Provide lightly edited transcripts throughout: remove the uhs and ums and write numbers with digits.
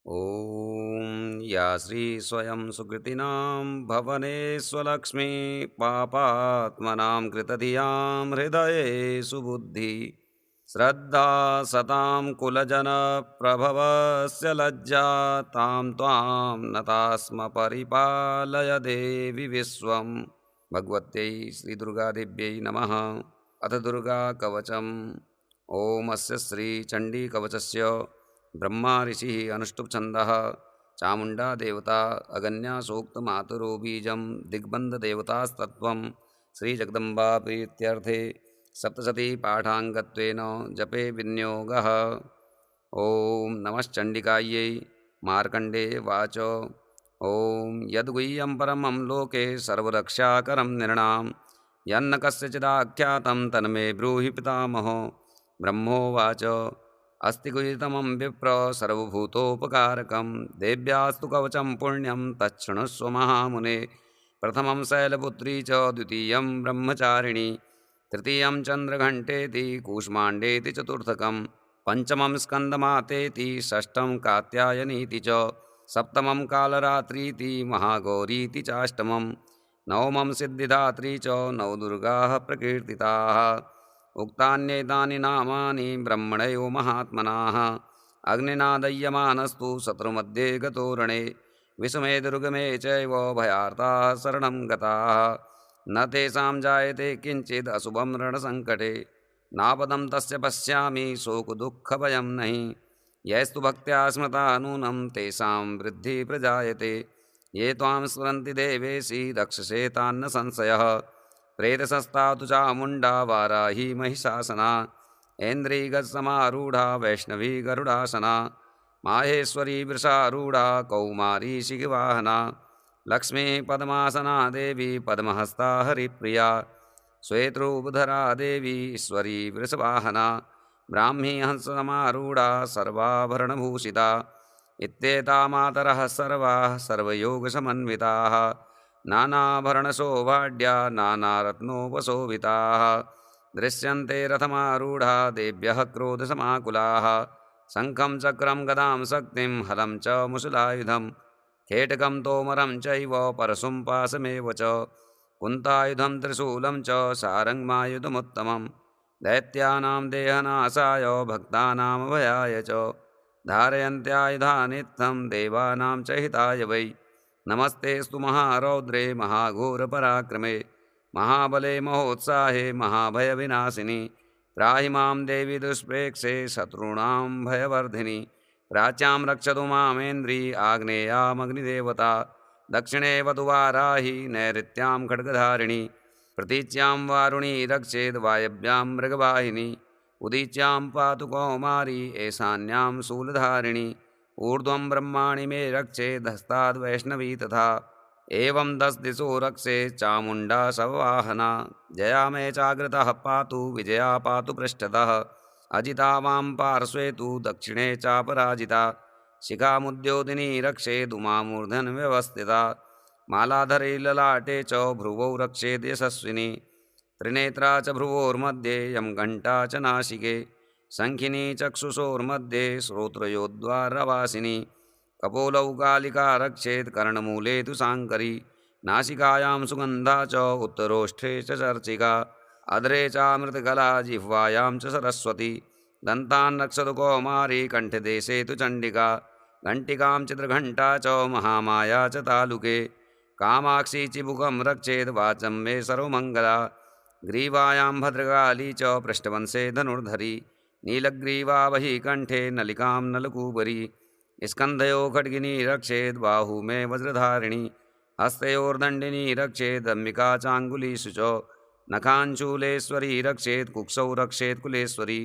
ॐ या श्री स्वयं सुकृतिनां भवनेष्वलक्ष्मी पापात्मनां कृतधियां हृदये सुबुद्धि श्रद्धा सतां कुलजनप्रभवस्य लज्जा तां त्वां नतास्म परिपालय देवि विश्वम्। भगवत्यै श्रीदुर्गादेव्यै नमः। अथ दुर्गा कवचम्। ॐ अस्य श्रीचण्डीकवचस्य ब्रह्मा ऋषिः अनुष्टुप् छन्दः चामुण्डा देवता अगन्या सूक्तमातुरो बीजं दिग्बन्धदेवतास्तत्त्वं श्रीजगदम्बा प्रीत्यर्थे सप्तशती पाठाङ्गत्वेन जपे विनियोगः। ॐ नमश्चण्डिकायै। मार्कण्डेयवाच ॐ यद्गुह्यं परमं लोके सर्वरक्षाकरं नृणां यन्न कस्यचिदाख्यातं तन्मे ब्रूहि पितामहो। ब्रह्मोवाच अस्ति गुह्यतमं विप्र सर्वभूतोपकारकं देव्यास्तु कवचं पुण्यं तच्छृणुष्व महामुने। प्रथमं शैलपुत्री च द्वितीयं ब्रह्मचारिणी तृतीयं चन्द्रघण्टेति कूष्माण्डेति चतुर्थकं पञ्चमं स्कन्दमातेति षष्ठं कात्यायनीति च सप्तमं कालरात्रीति महागौरीति चाष्टमं नवमं सिद्धिदात्री च नवदुर्गाः प्रकीर्तिताः। उक्तान्येतानि नामानि ब्रह्मणयो महात्मनाः अग्निना दह्यमानस्तु शत्रुमध्ये गतो रणे विषमे दुर्गमे चैव भयार्ताः शरणं गताः न तेषां जायते किञ्चित् अशुभं रणसङ्कटे नापदं तस्य पश्यामि शोकदुःखभयं नहि यैस्तु भक्त्या स्मृता नूनं तेषां वृद्धिः प्रजायते ये त्वां स्मरन्ति देवेशि रक्षसे तान्न संशयः। प्रेतसस्ता तु चामुण्डा वाराही महिषासना ऐन्द्रियगजसमारूढा वैष्णवी गरुडासना माहेश्वरी वृषारूढा कौमारी शिखवाहना लक्ष्मी पद्मासना देवी पद्महस्ता हरिप्रिया श्वेतरूपधरा देवी ईश्वरी वृषवाहना ब्राह्मी हंससमारूढा सर्वाभरणभूषिता इत्येता मातरः सर्वाः सर्वयोगसमन्विताः नानाभरणशोभाढ्या नानारत्नोपशोभिताः दृश्यन्ते रथमारूढा देव्यः क्रोधसमाकुलाः शङ्खं चक्रं गदां शक्तिं हलं च मुशलायुधं खेटकं तोमरं चैव परशुं पाशमेव च कुन्तायुधं त्रिशूलं च सारङ्गमायुधमुत्तमं दैत्यानां देहनाशाय भक्तानामभयाय च धारयन्त्यायुधानित्थं देवानां च हिताय वै। नमस्तेस्तु महारौद्रे महाघोरपराक्रमे महाबले महोत्साहे महाभयविनाशिनि त्राहि मां देवी दुष्प्रेक्षे शत्रूणां भयवर्धिनि प्राच्यां रक्षतु मामेन्द्री आग्नेयामग्निदेवता दक्षिणे वधुवाराहि नैऋत्यां खड्गधारिणी प्रतीच्यां वारुणी रक्षेद् वायव्यां मृगवाहिनी उदीच्यां पातु कौमारी ईशान्यां शूलधारिणी ऊर्ध्वं ब्रह्माणि मे रक्षेदस्ताद् वैष्णवी तथा एवं 10 दिशो रक्षे चामुण्डा शववाहना जया मे चाग्रतः पातु विजया पातु पृष्ठतः अजिता वां पार्श्वे तु दक्षिणे चापराजिता शिखामुद्योदिनी रक्षेदुमामूर्धन्यवस्थिता मालाधरे ललाटे च भ्रुवौ रक्षेद् यशस्विनी त्रिनेत्रा च भ्रुवोर्मध्ये यं घण्टा च नासिके शङ्खिनी चक्षुषोर्मध्ये श्रोत्रयोद्वारवासिनी कपोलौ कालिका रक्षेत् कर्णमूले तु शाङ्करी नासिकायां सुगन्धा च उत्तरोष्ठे च चर्चिका अधरे चामृतकला जिह्वायां च सरस्वती दन्तान् रक्षतु कौमारी कण्ठदेशे तु चण्डिका घण्टिकां चित्रघण्टा च महामाया च तालुके कामाक्षी चिबुकं रक्षेत् वाचं मे सर्वमङ्गला ग्रीवायां भद्रकाली च पृष्ठवंशे धनुर्धरी नीलग्रीवा वही कण्ठे नलिकां नलकूबरी स्कन्धयो खड्गिनी रक्षेद् बाहू मे वज्रधारिणी हस्तयोर्दण्डिनी रक्षेदम्बिका चाङ्गुलीषु च नखाञ्चूलेश्वरी रक्षेत् कुक्षौ रक्षेत् कुलेश्वरी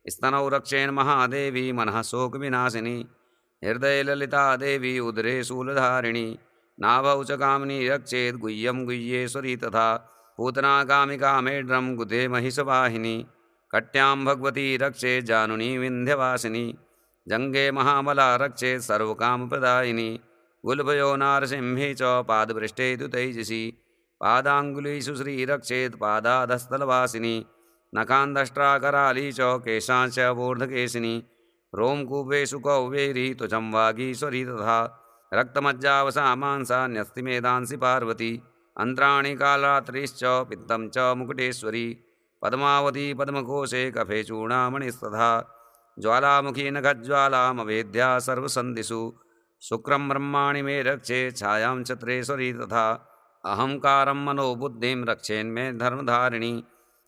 स्तनौ रक्षेन् महादेवी मनः शोकविनाशिनी हृदये ललिता देवी उदरे शूलधारिणी नाभौ च कामिनी रक्षेत् गुह्यं गुह्येश्वरी तथा पूतना कामिका मेढ्रं गुदे महिषवाहिनी कट्यां भगवती रक्षेत् जानुनी विन्ध्यवासिनी जङ्गे महाबला रक्षेत् सर्वकामप्रदायिनी गुल्भयो नारसिंही च पादपृष्ठे तु तैजसी पादाङ्गुलीषु श्रीरक्षेत् पादाधस्थलवासिनी नखान्दष्ट्राकराली च केशांश्च वोर्धकेशिनी रोमकूपेषु कौवेरी त्वचं वागीश्वरी तथा रक्तमज्जावसा मांसा न्यस्तिमेधांसि पार्वती अन्त्राणि कालरात्रिश्च पित्तं च मुकुटेश्वरी पद्मावती पद्मकोशे कफे चूडामणिस्तथा ज्वालामुखी नखज्वालामवेद्या सर्वसन्धिषु शुक्रं ब्रह्माणि मे रक्षे छायां चत्रेश्वरी तथा अहंकारं मनोबुद्धिं रक्षेन्मे धर्मधारिणी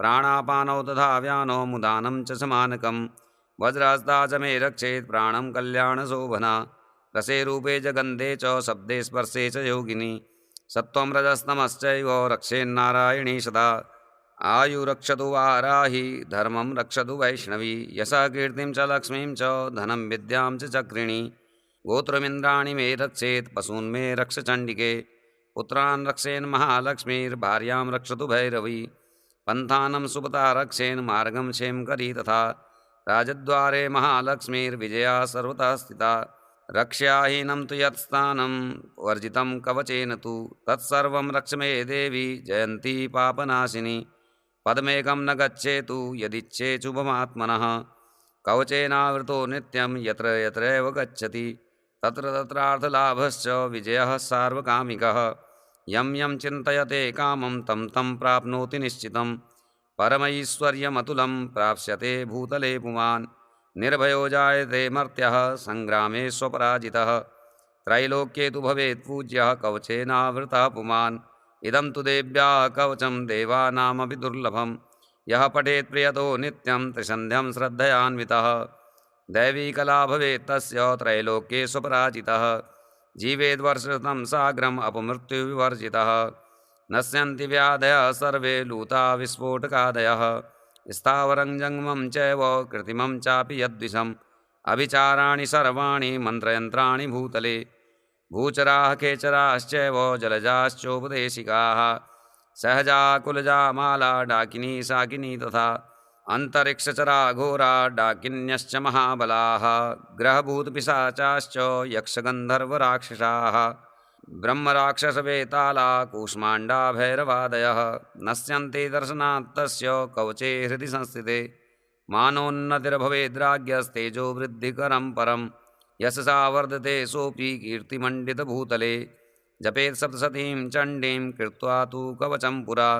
प्राणापानौ तथा व्यानौ मुदानं च समानकं वज्रहस्ता च मे रक्षेत् प्राणं कल्याणशोभना रसे रूपे च गन्धे च शब्दे स्पर्शे च योगिनी सत्त्वं रजस्तमश्चैव रक्षेन्नारायणी सदा आयुरक्षतु वाराही धर्मं रक्षतु वैष्णवी यशः कीर्तिं च लक्ष्मीं च धनं विद्यां च चक्रिणी गोत्रमिन्द्राणि मे रक्षेत् पशून् मे रक्ष चण्डिके पुत्रान् रक्षेन् महालक्ष्मीर्भार्यां रक्षतु भैरवी पन्थानं सुपता रक्षेन् मार्गं क्षेमकरी तथा राजद्वारे महालक्ष्मीर्विजया सर्वतः स्थिता रक्ष्याहीनं तु यत्स्थानं वर्जितं कवचेन तु तत्सर्वं रक्ष मे देवी जयन्ती पापनाशिनी पदमेकं न गच्छेतु यदिच्छेच्छुभमात्मनः कवचेनावृतो नित्यं यत्र यत्रैव गच्छति तत्र तत्रार्थलाभश्च विजयः सार्वकामिकः यं यं चिन्तयते कामं तं तं प्राप्नोति निश्चितं परमैश्वर्यमतुलं प्राप्स्यते भूतले पुमान् निर्भयो जायते मर्त्यः सङ्ग्रामे स्वपराजितः त्रैलोक्ये तु भवेत् पूज्यः कवचेनावृतः पुमान् इदं तु देव्याः कवचं देवानामपि दुर्लभं यः पठेत् प्रियतो नित्यं त्रिसन्ध्यं श्रद्धयान्वितः दैवी कला भवेत् तस्य त्रैलोक्ये स्वपराजितः जीवेद्वर्षशतं साग्रम् अपमृत्युविवर्जितः नश्यन्ति व्याधयः सर्वे लूता विस्फोटकादयः स्थावरं जङ्गमं चैव कृत्रिमं चापि यद्विषम् अभिचाराणि सर्वाणि मन्त्रयन्त्राणि भूतले भूचराः खेचराश्चैव जलजाश्चोपदेशिकाः सहजा कुलजा माला डाकिनी शाकिनी तथा अन्तरिक्षचरा घोरा डाकिन्यश्च महाबलाः ग्रहभूतपिशाचाश्च यक्षगन्धर्वराक्षसाः ब्रह्मराक्षसवेताला कूष्माण्डा भैरवादयः नश्यन्ते दर्शनात् तस्य कवचे हृदि संस्थिते मानोन्नतिर्भवेद्राज्ञस्तेजो वृद्धिकरं परं यशसा वर्धते सोऽपि कीर्तिमण्डितभूतले जपेत् सप्तशतीं चण्डीं कृत्वा तु कवचं पुरा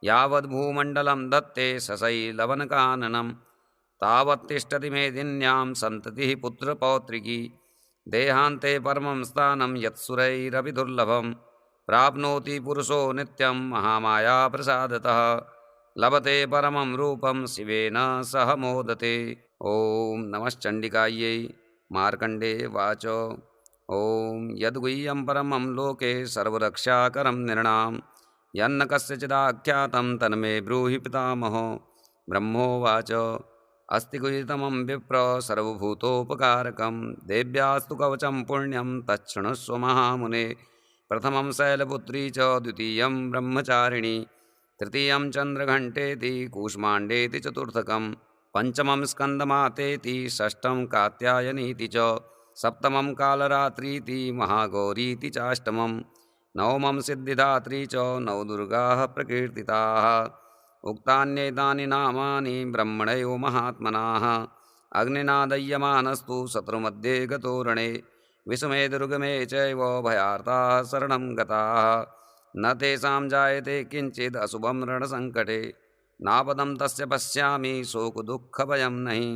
यावद्भूमण्डलं दत्ते सशैलवनकाननं तावत्तिष्ठति मेदिन्यां सन्ततिः पुत्रपौत्रिकी देहान्ते परमं स्थानं यत्सुरैरपि दुर्लभं प्राप्नोति पुरुषो नित्यं महामायाप्रसादतः लभते परमं रूपं शिवेन सह मोदते। ॐ नमश्चण्डिकायै। मार्कण्डेय उवाच ॐ यद्गुह्यं परमं लोके सर्वरक्षाकरं नृणां यन्न कस्यचिदाख्यातं तन्मे ब्रूहि पितामहो। ब्रह्मोवाच अस्ति गुह्यतमं विप्र सर्वभूतोपकारकं देव्यास्तु कवचं पुण्यं तच्छृणुष्व महामुने। प्रथमं शैलपुत्री च द्वितीयं ब्रह्मचारिणी तृतीयं चन्द्रघण्टेति कूष्माण्डेति चतुर्थकं पञ्चमं स्कन्दमातेति षष्ठं कात्यायनीति च सप्तमं कालरात्रीति महागौरीति चाष्टमं नवमं सिद्धिदात्री च नवदुर्गाः प्रकीर्तिताः। उक्तान्येतानि नामानि ब्रह्मणयो महात्मनाः अग्निना दह्यमानस्तु शत्रुमध्ये गतोरणे विषमे दुर्गमे चैव भयार्ताः शरणं गताः न तेषां जायते किञ्चित् अशुभं रणसङ्कटे नापदं तस्य पश्यामि शोकदुःखभयं नहि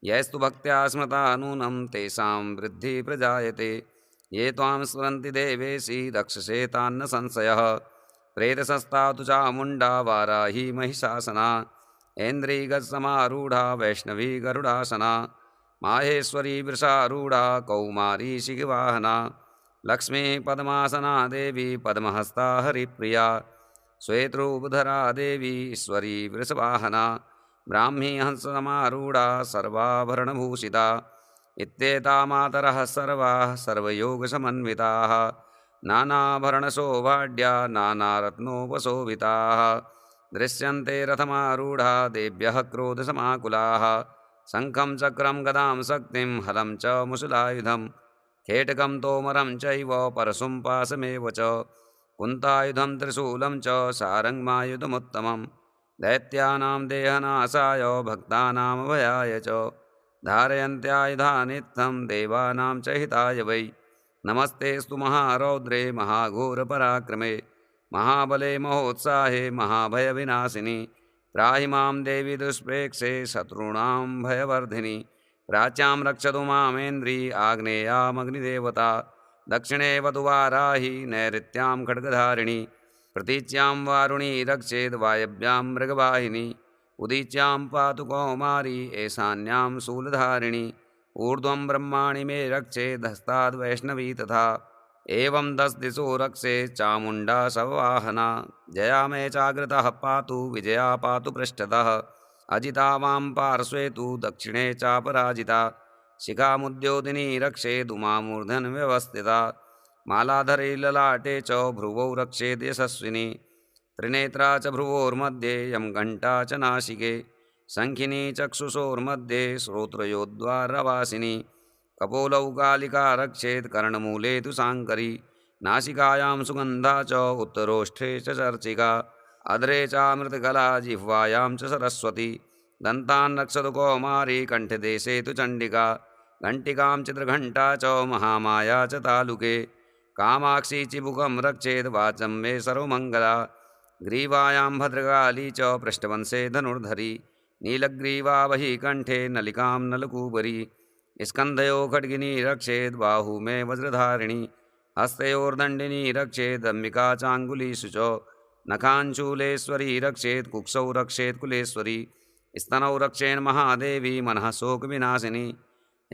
यैस्तु भक्त्या स्मृता नूनं तेषां वृद्धिः प्रजायते ये त्वां स्मरन्ति देवेशि रक्षसे तान्न संशयः प्रेतसस्ता तु चामुण्डा वाराही महिषासना ऐन्द्रियगजसमारूढा वैष्णवी गरुडासना माहेश्वरी वृषारूढा कौमारी शिखवाहना लक्ष्मी पद्मासना देवी पद्महस्ता हरिप्रिया श्वेतरूपधरा देवी ईश्वरी वृषवाहना ब्राह्मी हंससमारूढा सर्वाभरणभूषिता इत्येता मातरः सर्वाः सर्वयोगसमन्विताः नानाभरणशोभाढ्या नानारत्नोपशोभिताः दृश्यन्ते रथमारूढा देव्यः क्रोधसमाकुलाः शङ्खं चक्रं गदां शक्तिं हलं च मुशलायुधं खेटकं तोमरं चैव परशुं पाशमेव च कुन्तायुधं त्रिशूलं च सारङ्गमायुधमुत्तमं दैत्यानां देहनाशाय भक्तानामभयाय च धारयन्त्यायुधा नित्यं देवानां च हिताय वै। नमस्तेऽस्तु महारौद्रे महाघोरपराक्रमे महाबले महोत्साहे महाभयविनाशिनि। त्राहि मां देवी दुष्प्रेक्षे शत्रूणां भयवर्धिनि। प्राच्यां रक्षतु मामेन्द्री आग्नेयामग्निदेवता। दक्षिणे वधुवाराहि नैऋत्यां खड्गधारिणि। प्रतीच्यां वारुणी रक्षेद् वायव्यां मृगवाहिनी। उदीच्यां पातु कौमारी ईशान्यां शूलधारिणी। ऊर्ध्वं ब्रह्माणि मे रक्षेद् हस्ताद् वैष्णवी तथा। एवं 10 दिशो रक्षे चामुण्डा शववाहना। जया मे चाग्रतः पातु विजया पातु पृष्ठतः। अजिता वां पार्श्वे तु दक्षिणे चापराजिता। शिखामुद्योदिनी रक्षेद् उमामूर्धन्यवस्थिता। मालाधरे ललाटे च भ्रुवौ रक्षेद् यशस्विनी। त्रिनेत्रा च भ्रुवोर्मध्ये यं घण्टा च नासिके। शङ्खिनी चक्षुषोर्मध्ये श्रोत्रयोद्वारवासिनी। कपोलौ कालिका रक्षेत् कर्णमूले तु शाङ्करी। नासिकायां सुगन्धा च उत्तरोष्ठे च चर्चिका। अधरे चामृतकला जिह्वायां च सरस्वती। दन्तान् रक्षतु कौमारी कण्ठदेशे तु चण्डिका। घण्टिकां चित्रघण्टा च महामाया च तालुके। कामाक्षी चिबुकं रक्षेद् वाचं मे सर्वमङ्गला। ग्रीवायां भद्रकाली च पृष्ठवंशे धनुर्धरी। नीलग्रीवा वही कण्ठे नलिकां नलकूबरी। स्कन्धयो खड्गिनी रक्षेद् बाहू मे वज्रधारिणी। हस्तयोर्दण्डिनी रक्षेदम्बिका चाङ्गुलीषु च। नखाञ्चूलेश्वरी रक्षेत् कुक्षौ रक्षेत् कुलेश्वरी। स्तनौ रक्षेन् महादेवी मनः शोकविनाशिनी।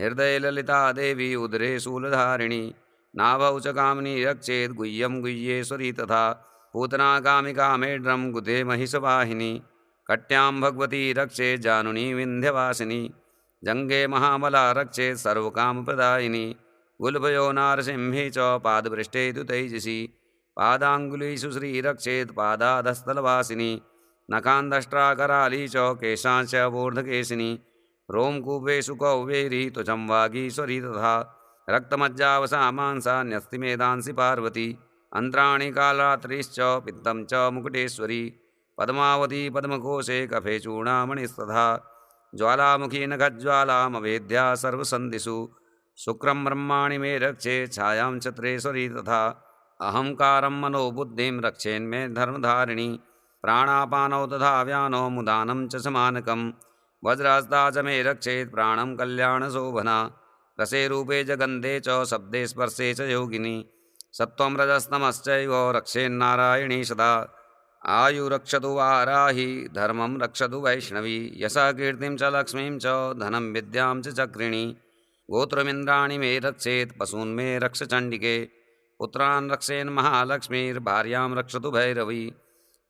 हृदये ललिता देवी उदरे शूलधारिणी। नाभौ च कामिनी रक्षेत् गुह्यं गुह्येश्वरी तथा। पूतना कामिका मेढ्रं गुदे महिषवाहिनी। कट्यां भगवती रक्षेत् जानुनी विन्ध्यवासिनी। जङ्गे महाबला रक्षेत् सर्वकामप्रदायिनी। गुल्भयो नारसिंही च पादपृष्ठे तु तैजसी। पादाङ्गुलीषु श्रीरक्षेत् पादाधस्थलवासिनी। नखान्दष्ट्राकराली च केशांश्च वोर्धकेशिनी। रोमकूपेषु कौवेरी त्वचं वागीश्वरी तथा। रक्तमज्जावसा मांसा न्यस्तिमेधांसि पार्वती। अन्त्राणि कालरात्रिश्च पित्तं च मुकुटेश्वरी। पद्मावती पद्मकोशे कफे चूडामणिस्तथा। ज्वालामुखी नखज्वालामवेद्या सर्वसन्धिषु। शुक्रं ब्रह्माणि मे रक्षे छायां चत्रेश्वरी तथा। अहंकारं मनोबुद्धिं रक्षेन्मे धर्मधारिणी। प्राणापानौ तथा व्यानौ मुदानं च समानकम्। वज्रहस्ता च मे रक्षेत् प्राणं कल्याणशोभना। रसे रूपे च गन्धे च शब्दे स्पर्शे च योगिनी। सत्त्वं रजस्तमश्चैव रक्षेन्नारायणी सदा। आयुरक्षतु वाराहि धर्मं रक्षतु वैष्णवी। यशः कीर्तिं च लक्ष्मीं च धनं विद्यां च चक्रिणी। गोत्रमिन्द्राणि मे रक्षेत् पशून् मे रक्ष चण्डिके। पुत्रान् रक्षेन् महालक्ष्मीर्भार्यां रक्षतु भैरवी।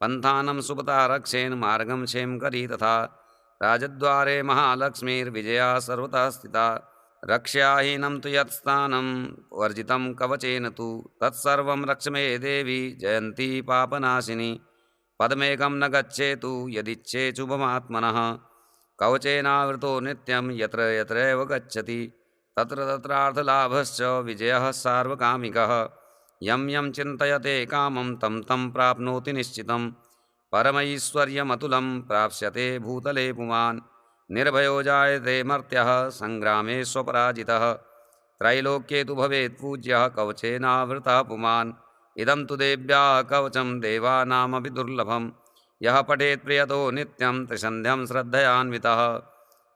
पन्थानं सुपता रक्षेन् मार्गं क्षेमकरी तथा। राजद्वारे महालक्ष्मीर्विजया सर्वतः स्थिता। रक्ष्याहीनं तु यत्स्थानं वर्जितं कवचेन तु तत्सर्वं रक्ष मे देवी जयन्ती पापनाशिनी। पदमेकं न गच्छेतु यदिच्छेच्छुभमात्मनः। कवचेनावृतो नित्यं यत्र यत्रैव गच्छति तत्र तत्रार्थलाभश्च विजयः सार्वकामिकः। यं यं चिन्तयते कामं तं तं प्राप्नोति निश्चितं। परमैश्वर्यमतुलं प्राप्स्यते भूतले पुमान्। निर्भयो जायते मर्त्यः सङ्ग्रामे स्वपराजितः। त्रैलोक्ये तु भवेत् पूज्यः कवचेनावृतः पुमान्। इदं तु देव्याः कवचं देवानामपि दुर्लभं। यः पठेत् प्रियतो नित्यं त्रिसन्ध्यं श्रद्धयान्वितः।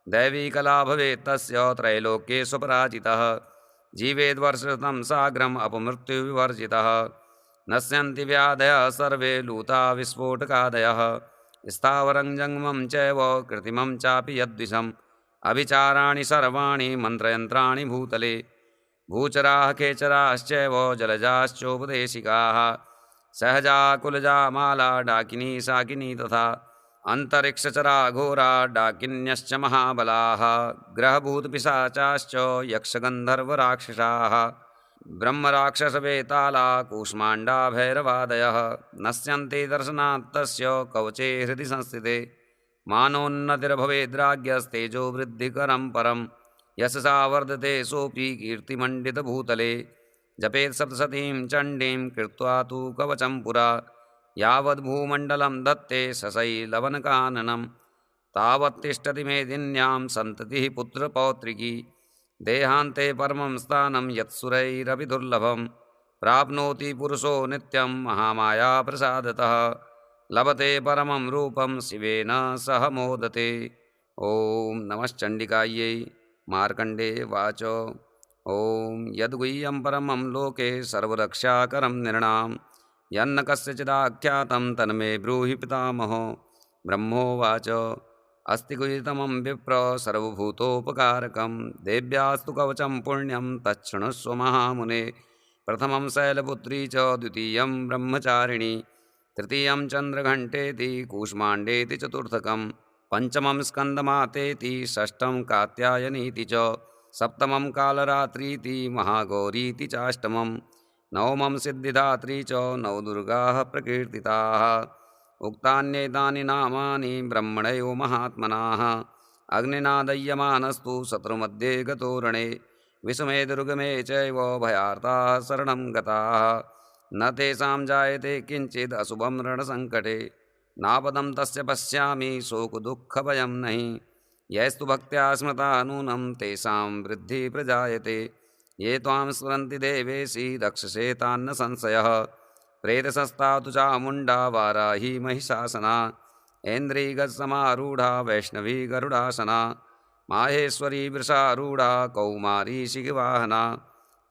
दैवी कला भवेत् तस्य त्रैलोक्ये स्वपराजितः। जीवेद्वर्षशतं साग्रम् अपमृत्युविवर्जितः। नश्यन्ति व्याधयः सर्वे लूता विस्फोटकादयः। स्थावरं जङ्गमं चैव कृत्रिमं चापि यद्विषम्। अभिचाराणि सर्वाणि मन्त्रयन्त्राणि भूतले। भूचराः खेचराश्चैव जलजाश्चोपदेशिकाः। सहजा कुलजा माला डाकिनी शाकिनी तथा। अन्तरिक्षचरा घोरा डाकिन्यश्च महाबलाः। ग्रहभूतपिशाचाश्च यक्षगन्धर्वराक्षसाः। ब्रह्मराक्षसवेताला कूष्माण्डा भैरवादयः। नश्यन्ते दर्शनात् तस्य कवचे हृदि संस्थिते। मानोन्नतिर्भवेद्राज्ञस्तेजो वृद्धिकरं परं। यशसा वर्धते सोऽपि कीर्तिमण्डितभूतले। जपेत् सप्तशतीं चण्डीं कृत्वा तु कवचं पुरा। यावद्भूमण्डलं दत्ते सशैलवनकाननं। तावत्तिष्ठति मेदिन्यां सन्ततिः पुत्रपौत्रिकी देहान्ते परमं स्थानं यत्सुरैरपि दुर्लभं प्राप्नोति पुरुषो नित्यं महामाया प्रसादतः लभते परमं रूपं शिवेन सह मोदते। ॐ नमश्चण्डिकायै। मार्कण्डेयवाच ॐ यद्गुह्यं परमं लोके सर्वरक्षाकरं नृणां यन्न कस्यचिदाख्यातं तन्मे ब्रूहि पितामहो। ब्रह्मोवाच अस्ति गुह्यतमं विप्र सर्वभूतोपकारकं देव्यास्तु कवचं पुण्यं तच्छृणुष्व महामुने। प्रथमं शैलपुत्री च द्वितीयं ब्रह्मचारिणी तृतीयं चन्द्रघण्टेति कूष्माण्डेति चतुर्थकं पञ्चमं स्कन्दमातेति षष्ठं कात्यायनीति च सप्तमं कालरात्रीति महागौरीति चाष्टमं नवमं सिद्धिदात्री च नवदुर्गाः प्रकीर्तिताः। उक्तान्येतानि नामानि ब्रह्मणैव महात्मनाः अग्निना दह्यमानस्तु शत्रुमध्ये गतो रणे विषमे दुर्गमे चैव भयार्ताः शरणं गताः न तेषां जायते किञ्चित् अशुभं रणसङ्कटे नापदं तस्य पश्यामि शोकदुःखभयं नहि यैस्तु भक्त्या स्मृता नूनं तेषां वृद्धिः प्रजायते ये त्वां स्मरन्ति देवेशि रक्षसे तान्न संशयः। प्रेतसस्ता तु चामुण्डा वाराही महिषासना ऐन्द्रियगजसमारूढा वैष्णवी गरुडासना माहेश्वरी वृषारूढा कौमारी शिखवाहना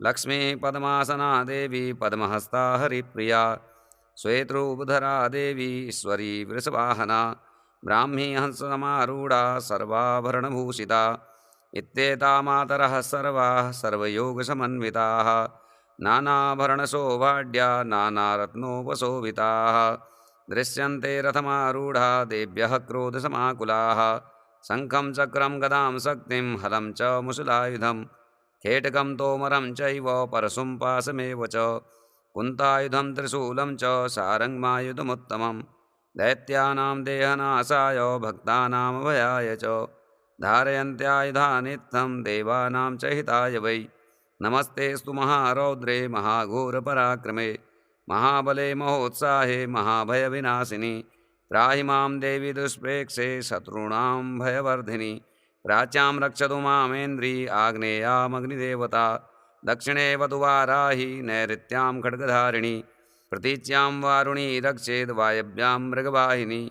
लक्ष्मी पद्मासना देवी पद्महस्ता हरिप्रिया श्वेतरूपधरा देवी ईश्वरी वृषवाहना ब्राह्मी हंससमारूढा सर्वाभरणभूषिता इत्येता मातरः सर्वाः सर्वयोगसमन्विताः नानाभरणशोभाढ्या नानारत्नोपशोभिताः दृश्यन्ते रथमारूढा देव्यः क्रोधसमाकुलाः शङ्खं चक्रं गदां शक्तिं हलं च मुशलायुधं खेटकं तोमरं चैव परशुं पाशमेव च कुन्तायुधं त्रिशूलं च सारङ्गमायुधमुत्तमं दैत्यानां देहनाशाय भक्तानामभयाय च धारयन्त्यायुधानित्थं देवानां च हिताय वै। नमस्तेस्तु महारौद्रे महाघोरपराक्रमे महाबले महोत्साहे महाभयविनाशिनि त्राहि मां देवी दुष्प्रेक्षे शत्रूणां भयवर्धिनि प्राच्यां रक्षतु मामेन्द्री आग्नेयामग्निदेवता दक्षिणे वधुवाराहि नैऋत्यां खड्गधारिणि प्रतीच्यां वारुणी रक्षेद् वायव्यां मृगवाहिनी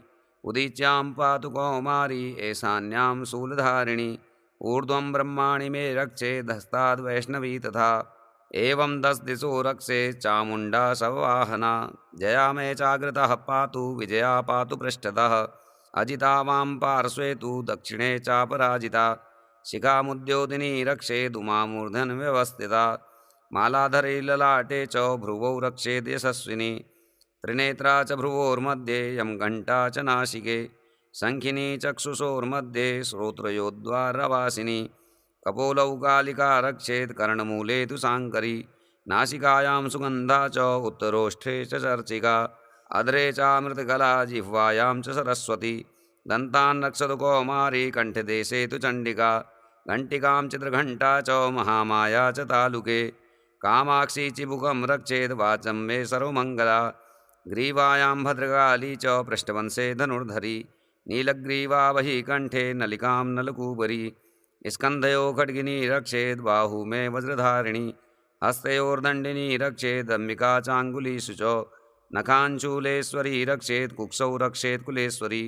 उदीच्यां पातु कौमारी ईशान्यां शूलधारिणि ऊर्ध्वं ब्रह्माणि मे रक्षेदस्ताद् वैष्णवी तथा एवं 10 दिशो रक्षे चामुण्डा शववाहना जया मे चाग्रतः पातु विजया पातु पृष्ठतः अजिता वां पार्श्वे तु दक्षिणे चापराजिता शिखामुद्योदिनी रक्षेदुमामूर्धन् व्यवस्थिता मालाधरे ललाटे च भ्रुवौ रक्षेद् यशस्विनी त्रिनेत्रा च भ्रुवोर्मध्ये यं घण्टा च नासिके शङ्खिनी चक्षुषोर्मध्ये श्रोत्रयोद्वारवासिनी कपोलौ कालिका रक्षेत् कर्णमूले तु शाङ्करी नासिकायां सुगन्धा च उत्तरोष्ठे च चर्चिका अधरे चामृतकला जिह्वायां च सरस्वती दन्तान् रक्षतु कौमारी कण्ठदेशे तु चण्डिका घण्टिकां चित्रघण्टा च महामाया च तालुके कामाक्षी चिबुकं रक्षेत् वाचं मे सर्वमङ्गला ग्रीवायां भद्रकाली च पृष्ठवंशे धनुर्धरी नीलग्रीवा वही कण्ठे नलिकां नलकूबरी स्कन्धयो खड्गिनी रक्षेद् बाहू मे वज्रधारिणी हस्तयोर्दण्डिनी रक्षेदम्बिका चाङ्गुलीषु च नखाञ्चूलेश्वरी रक्षेत् कुक्षौ रक्षेत् कुलेश्वरी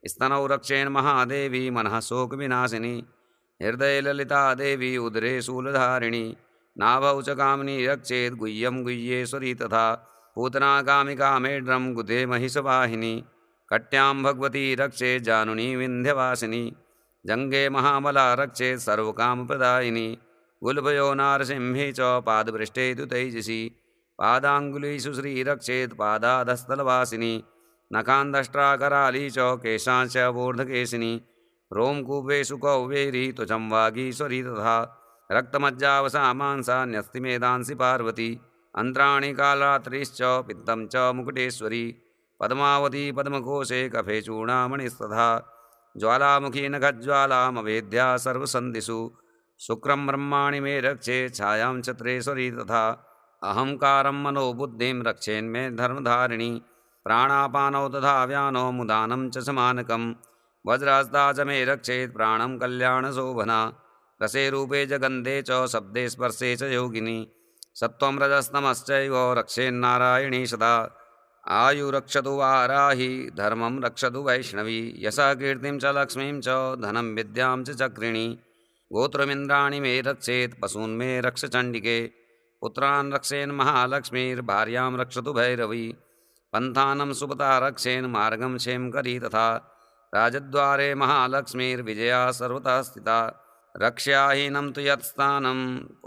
स्तनौ रक्षेन् महादेवी मनः शोकविनाशिनी हृदये ललिता देवी उदरे शूलधारिणी नाभौ च कामिनी रक्षेत् गुह्यं गुह्येश्वरी तथा पूतना कामिका मेढ्रं गुदे महिषवाहिनी कट्यां भगवती रक्षेत् जानुनी विन्ध्यवासिनी जङ्गे महाबला रक्षेत् सर्वकामप्रदायिनी गुल्भयो नारसिंही च पादपृष्ठे तु तैजसी पादाङ्गुलीषु श्रीरक्षेत् पादाधस्थलवासिनी नखान्दष्ट्राकराली च केशांश्च वोर्धकेशिनी रोमकूपेषु कौवेरी त्वचं वागीश्वरी तथा रक्तमज्जावसा मांसा न्यस्तिमेधांसि पार्वती अन्त्राणि कालरात्रिश्च पित्तं च मुकुटेश्वरी पद्मावती पद्मकोशे कफे चूडामणिस्तथा ज्वालामुखी नखज्वालामवेद्या सर्वसन्धिषु शुक्रं ब्रह्माणि मे रक्षे छायां चत्रेश्वरी तथा अहंकारं मनोबुद्धिं रक्षेन्मे धर्मधारिणी प्राणापानौ तथा व्यानो मुदानं च समानकं वज्रहस्ता च मे रक्षेत् प्राणं कल्याणशोभना रसे रूपे च गन्धे च शब्दे स्पर्शे च योगिनी सत्त्वं रजस्तमश्चैव रक्षेन्नारायणी सदा आयुरक्षतु वाराहि धर्मं रक्षतु वैष्णवी यशः कीर्तिं च लक्ष्मीं च धनं विद्यां च चक्रिणी गोत्रमिन्द्राणि मे रक्षेत् पशून् मे रक्ष चण्डिके पुत्रान् रक्षेन् महालक्ष्मीर्भार्यां रक्षतु भैरवी पन्थानं सुपता रक्षेन् मार्गं क्षेमकरी तथा राजद्वारे महालक्ष्मीर्विजया सर्वतः स्थिता रक्ष्याहीनं तु यत्स्थानं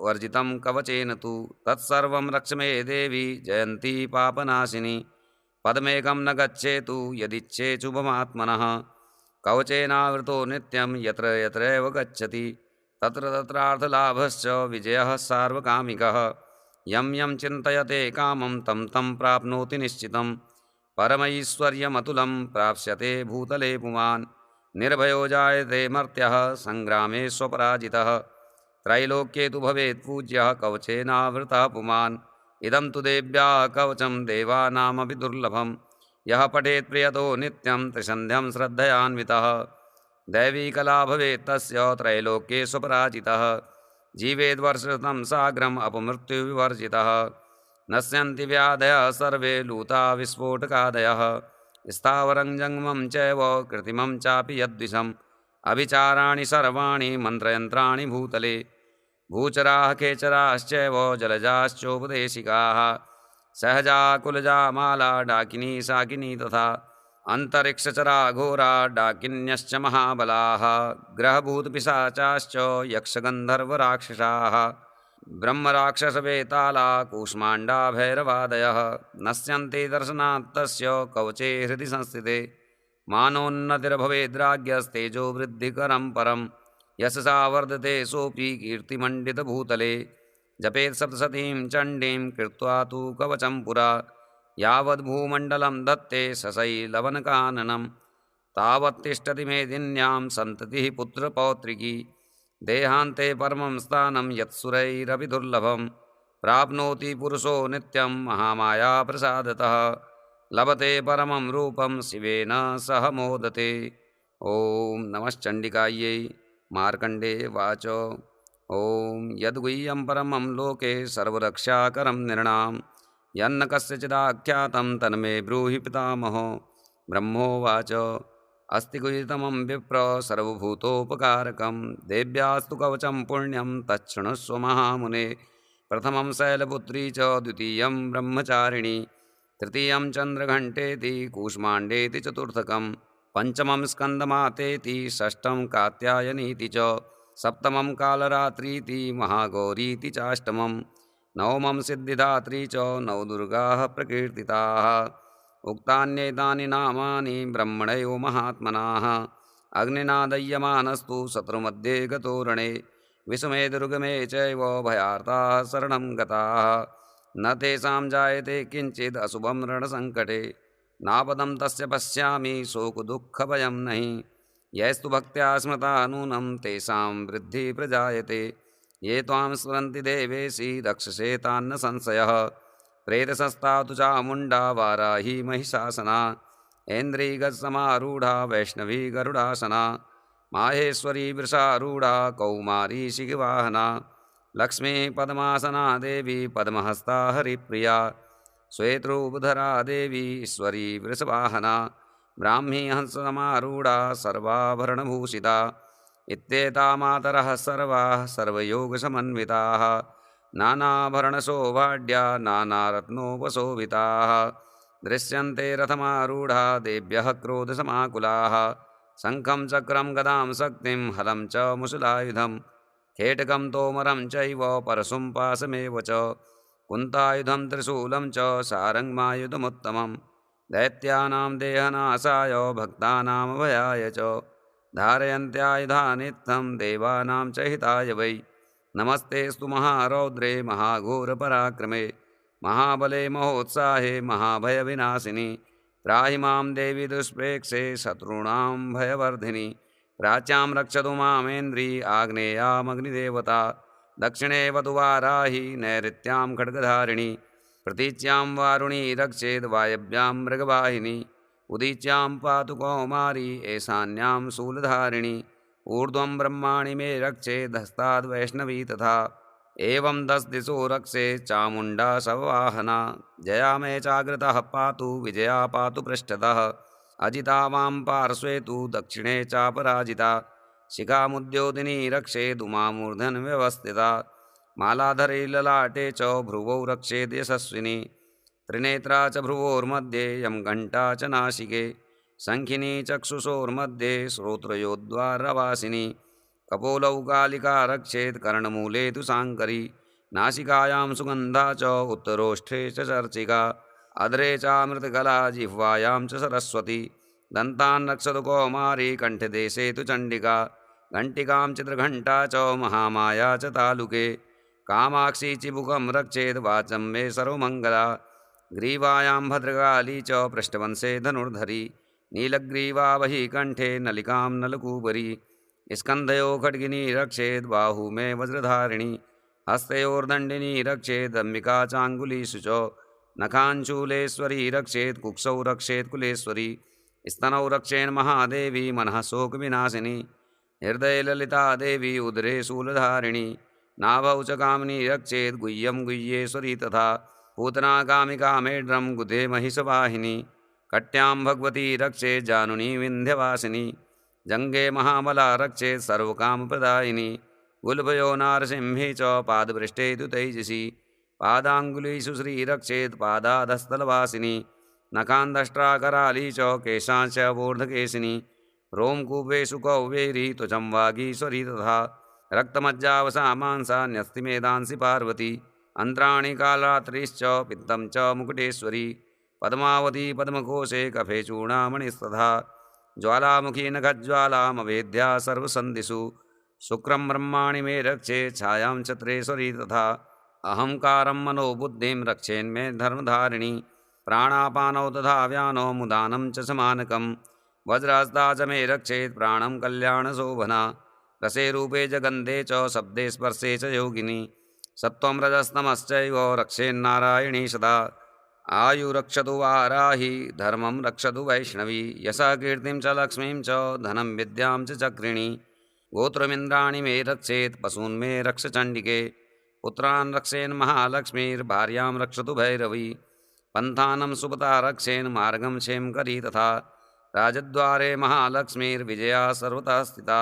वर्जितं कवचेन तु तत्सर्वं रक्ष मे देवी जयन्ती पापनाशिनी पदमेकं न गच्छेतु यदिच्छेच्छुभमात्मनः कवचेनावृतो नित्यं यत्र यत्रैव गच्छति तत्र तत्रार्थलाभश्च विजयः सार्वकामिकः यं यं चिन्तयते कामं तं तं प्राप्नोति निश्चितं परमैश्वर्यमतुलं प्राप्स्यते भूतले पुमान् निर्भयो जायते मर्त्यः सङ्ग्रामे स्वपराजितः त्रैलोक्ये तु भवेत् पूज्यः कवचेनावृतः पुमान् इदं तु देव्याः कवचं देवानामपि दुर्लभं यः पठेत् प्रियतो नित्यं त्रिसन्ध्यं श्रद्धयान्वितः दैवी कला भवेत् तस्य त्रैलोक्ये स्वपराजितः जीवेद्वर्षशतं साग्रम् अपमृत्युविवर्जितः नश्यन्ति व्याधयः सर्वे लूता विस्फोटकादयः स्थावरं जङ्गमं चैव कृत्रिमं चापि यद्विषम् अभिचाराणि सर्वाणि मन्त्रयन्त्राणि भूतले भूचराः खेचराश्चैव जलजाश्चोपदेशिकाः सहजा कुलजा माला डाकिनी शाकिनी तथा अन्तरिक्षचरा घोरा डाकिन्यश्च महाबलाः ग्रहभूतपिशाचाश्च यक्षगन्धर्वराक्षसाः ब्रह्मराक्षसवेताला कूष्माण्डा भैरवादयः नश्यन्ते दर्शनात् तस्य कवचे हृदि संस्थिते मानोन्नतिर्भवेद्राज्ञस्तेजो वृद्धिकरं परं यशसा वर्धते सोऽपि कीर्तिमण्डितभूतले जपेत् सप्तशतीं चण्डीं कृत्वा तु कवचं पुरा यावद्भूमण्डलं धत्ते सशैलवनकाननं तावत् तिष्ठति मेदिन्यां सन्ततिः पुत्रपौत्रिकी देहान्ते परमं स्थानं यत्सुरैरपि दुर्लभं प्राप्नोति पुरुषो नित्यं महामायाप्रसादतः लभते परमं रूपं शिवेन सह मोदते। ॐ नमश्चण्डिकायै। मार्कण्डेयवाच ॐ यद्गुह्यं परमं लोके सर्वरक्षाकरं नृणां यन्न कस्यचिदाख्यातं तन्मे ब्रूहि पितामहो। ब्रह्मोवाच अस्ति गुह्यतमं विप्र सर्वभूतोपकारकं देव्यास्तु कवचं पुण्यं तच्छृणुष्व महामुने। प्रथमं शैलपुत्री च द्वितीयं ब्रह्मचारिणी तृतीयं चन्द्रघण्टेति कूष्माण्डेति चतुर्थकं पञ्चमं स्कन्दमातेति षष्ठं कात्यायनीति च सप्तमं कालरात्रीति महागौरीति चाष्टमं नवमं सिद्धिदात्री च नवदुर्गाः प्रकीर्तिताः। उक्तान्येतानि नामानि ब्रह्मणयो महात्मनाः अग्निना दह्यमानस्तु शत्रुमध्ये गतो रणे विषमे दुर्गमे चैव भयार्ताः शरणं गताः न तेषां जायते किञ्चित् अशुभं रणसङ्कटे नापदं तस्य पश्यामि शोकदुःखभयं नहि यैस्तु भक्त्या स्मृता नूनं तेषां वृद्धिः प्रजायते ये त्वां स्मरन्ति देवेशि रक्षसे तान्न संशयः प्रेतसस्ता तु चामुण्डा वाराही महिषासना ऐन्द्रियगजसमारूढा वैष्णवी गरुडासना माहेश्वरी वृषारूढा कौमारी शिखवाहना लक्ष्मी पद्मासना देवी पद्महस्ता हरिप्रिया श्वेतरूपधरा देवी ईश्वरी वृषवाहना ब्राह्मी हंससमारूढा सर्वाभरणभूषिता इत्येता मातरः सर्वाः सर्वयोगसमन्विताः नानाभरणशोभाढ्या नानारत्नोपशोभिताः दृश्यन्ते रथमारूढा देव्यः क्रोधसमाकुलाः शङ्खं चक्रं गदां शक्तिं हलं च मुशलायुधं खेटकं तोमरं चैव परशुं पाशमेव च कुन्तायुधं त्रिशूलं च सारङ्गमायुधमुत्तमं दैत्यानां देहनाशाय भक्तानामभयाय च धारयन्त्यायुधानित्थं देवानां च हिताय वै नमस्तेस्तु महारौद्रे महाघोरपराक्रमे महाबले महोत्साहे महाभयविनाशिनि त्राहि मां देवी दुष्प्रेक्षे शत्रूणां भयवर्धिनि प्राच्यां रक्षतु मामेन्द्री आग्नेयामग्निदेवता दक्षिणे वतु वाराहि नैऋत्यां खड्गधारिणि प्रतीच्यां वारुणी रक्षेद् वायव्यां मृगवाहिनी उदीच्यां पातु कौमारी ऐशान्यां शूलधारिणी ऊर्ध्वं ब्रह्माणि मे रक्षेदस्ताद्वैष्णवी तथा एवं 10 दिशो रक्षे चामुण्डा शववाहना जया मे चाग्रतः पातु विजया पातु पृष्ठतः अजिता वां पार्श्वे तु दक्षिणे चापराजिता शिखामुद्योतिनी रक्षेदुमामूर्धन् व्यवस्थिता मालाधरे ललाटे च भ्रुवौ रक्षेद् यशस्विनी त्रिनेत्रा च भ्रुवोर्मध्ये यं घण्टा च नासिके शङ्खिनी चक्षुषोर्मध्ये श्रोत्रयोद्वारवासिनी कपोलौ कालिका रक्षेत् कर्णमूले तु शाङ्करी नासिकायां सुगन्धा च उत्तरोष्ठे च चर्चिका अधरे चामृतकला जिह्वायां च सरस्वती दन्तान् रक्षतु कौमारी कण्ठदेशे तु चण्डिका घण्टिकां चित्रघण्टा च महामाया च तालुके कामाक्षी चिबुकं रक्षेत् वाचं मे सर्वमङ्गला ग्रीवायां भद्रकाली च पृष्ठवंशे धनुर्धरी नीलग्रीवा वही कण्ठे नलिकां नलकूपरी स्कन्धयो खड्गिनी रक्षेत् बाहू मे वज्रधारिणी हस्तयोर्दण्डिनी रक्षेदम्बिका चाङ्गुलीषु च नखाञ्चूलेश्वरी रक्षेत् कुक्षौ रक्षेत् कुलेश्वरी स्तनौ रक्षेन् महादेवी मनः शोकविनाशिनी हृदयललिता देवी उदरे शूलधारिणी नाभौ च कामिनी रक्षेत् गुह्यं गुह्येश्वरी तथा पूतना कामिका मेढ्रं गुधे महिषवाहिनी कट्यां भगवती रक्षेत् जानुनी विन्ध्यवासिनी जङ्गे महाबला रक्षेत् सर्वकामप्रदायिनी गुल्भयो नारसिंही च पादपृष्ठे तु तैजसी पादाङ्गुलीषु श्रीरक्षेत् पादाधस्थलवासिनी नखान्दष्ट्राकराली च केशांश्च वोर्धकेशिनी रोमकूपेषु कौवेरी त्वचं वागीश्वरी तथा रक्तमज्जावसा मांसा न्यस्तिमेधांसि पार्वती अन्त्राणि कालरात्रिश्च पित्तं च मुकुटेश्वरी पद्मावती पद्मकोशे कफे चूडामणिस्तथा ज्वालामुखी नखज्वालामवेद्या सर्वसन्धिषु शुक्रं ब्रह्माणि मे रक्षे छायां चत्रेश्वरी तथा अहंकारं मनोबुद्धिं रक्षेन्मे धर्मधारिणी प्राणापानौ तथा व्यानौ मुदानं च समानकं वज्रहस्ता च मे रक्षेत् प्राणं कल्याणशोभना रसे रूपे च गन्धे च शब्दे स्पर्शे च योगिनी सत्त्वं रजस्तमश्चैव रक्षेन्नारायणी सदा आयुरक्षतु वाराही धर्मं रक्षतु वैष्णवी यशः कीर्तिं च लक्ष्मीं च धनं विद्यां च चक्रिणी गोत्रमिन्द्राणि मे रक्षेत् पशून् मे रक्ष चण्डिके पुत्रान् रक्षेन् महालक्ष्मीर्भार्यां रक्षतु भैरवी पन्थानं सुपता रक्षेन् मार्गं क्षेमकरी तथा राजद्वारे महालक्ष्मीर्विजया सर्वतः स्थिता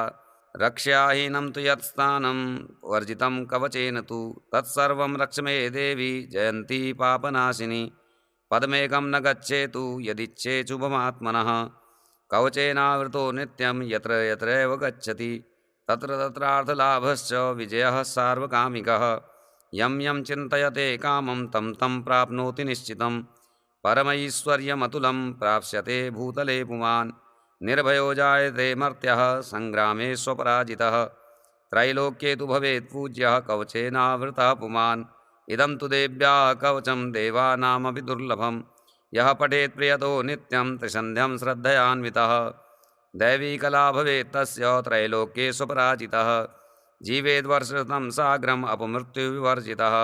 रक्ष्याहीनं तु यत्स्थानं वर्जितं कवचेन तु तत्सर्वं रक्ष मे देवी जयन्ती पापनाशिनी पदमेकं न गच्छेतु यदिच्छेच्छुभमात्मनः कवचेनावृतो नित्यं यत्र यत्रैव गच्छति तत्र तत्रार्थलाभश्च विजयः सार्वकामिकः यं यं चिन्तयते कामं तं तं प्राप्नोति निश्चितं परमैश्वर्यमतुलं प्राप्स्यते भूतले पुमान् निर्भयो जायते मर्त्यः सङ्ग्रामे स्वपराजितः त्रैलोक्ये तु भवेत् पूज्यः कवचेनावृतः पुमान् इदं तु देव्याः कवचं देवानामपि दुर्लभं यः पठेत् प्रियतो नित्यं त्रिसन्ध्यं श्रद्धयान्वितः दैवी कला भवेत् तस्य त्रैलोक्ये स्वपराजितः जीवेद्वर्षशतं साग्रम् अपमृत्युविवर्जितः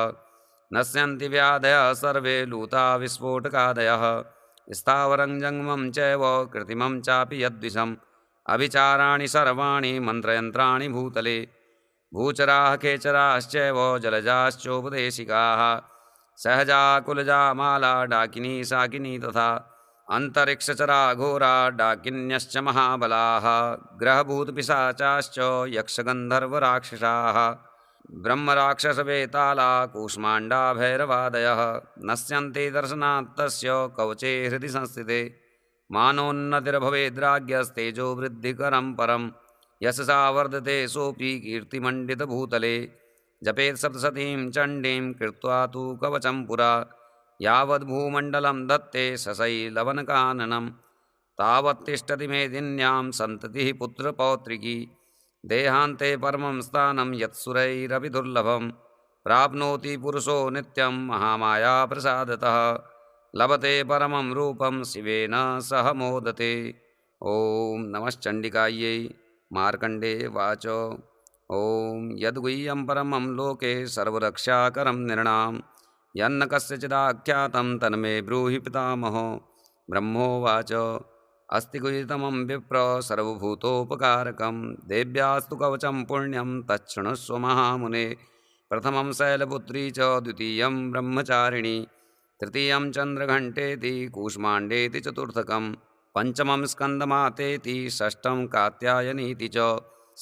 नश्यन्ति व्याधयः सर्वे लूता विस्फोटकादयः स्थावरं जङ्गमं चैव कृत्रिमं चापि यद्विषम् अभिचाराणि सर्वाणि मन्त्रयन्त्राणि भूतले भूचराः खेचराश्चैव जलजाश्चोपदेशिकाः सहजा कुलजा माला डाकिनी शाकिनी तथा अन्तरिक्षचरा घोरा डाकिन्यश्च महाबलाः ग्रहभूतपिशाचाश्च यक्षगन्धर्वराक्षसाः ब्रह्मराक्षसवेताला कूष्माण्डा भैरवादयः नश्यन्ते दर्शनात् तस्य कवचे हृदि संस्थिते मानोन्नतिर्भवेद्राज्ञस्तेजो वृद्धिकरं परं यशसा वर्धते सोऽपि कीर्तिमण्डितभूतले जपेत् सप्तशतीं चण्डीं कृत्वा तु कवचं पुरा यावद्भूमण्डलं दत्ते सशैलवनकाननं तावत् तिष्ठति मेदिन्यां सन्ततिः पुत्रपौत्रिकी देहान्ते परमं स्थानं यत्सुरैरपि दुर्लभं प्राप्नोति पुरुषो नित्यं महामाया प्रसादतः लभते परमं रूपं शिवेन सह मोदते। ॐ नमश्चण्डिकायै। मार्कण्डेय वाच ॐ यद्गुह्यं परमं लोके सर्वरक्षाकरं नृणां यन्न कस्यचिदाख्यातं तन्मे ब्रूहि पितामहो। ब्रह्मोवाच अस्ति गुहितमं विप्र सर्वभूतोपकारकं देव्यास्तु कवचं पुण्यं तच्छृणुष्व महामुने प्रथमं शैलपुत्री च द्वितीयं ब्रह्मचारिणी तृतीयं चन्द्रघण्टेति कूष्माण्डेति चतुर्थकं पञ्चमं स्कन्दमातेति षष्ठं कात्यायनीति च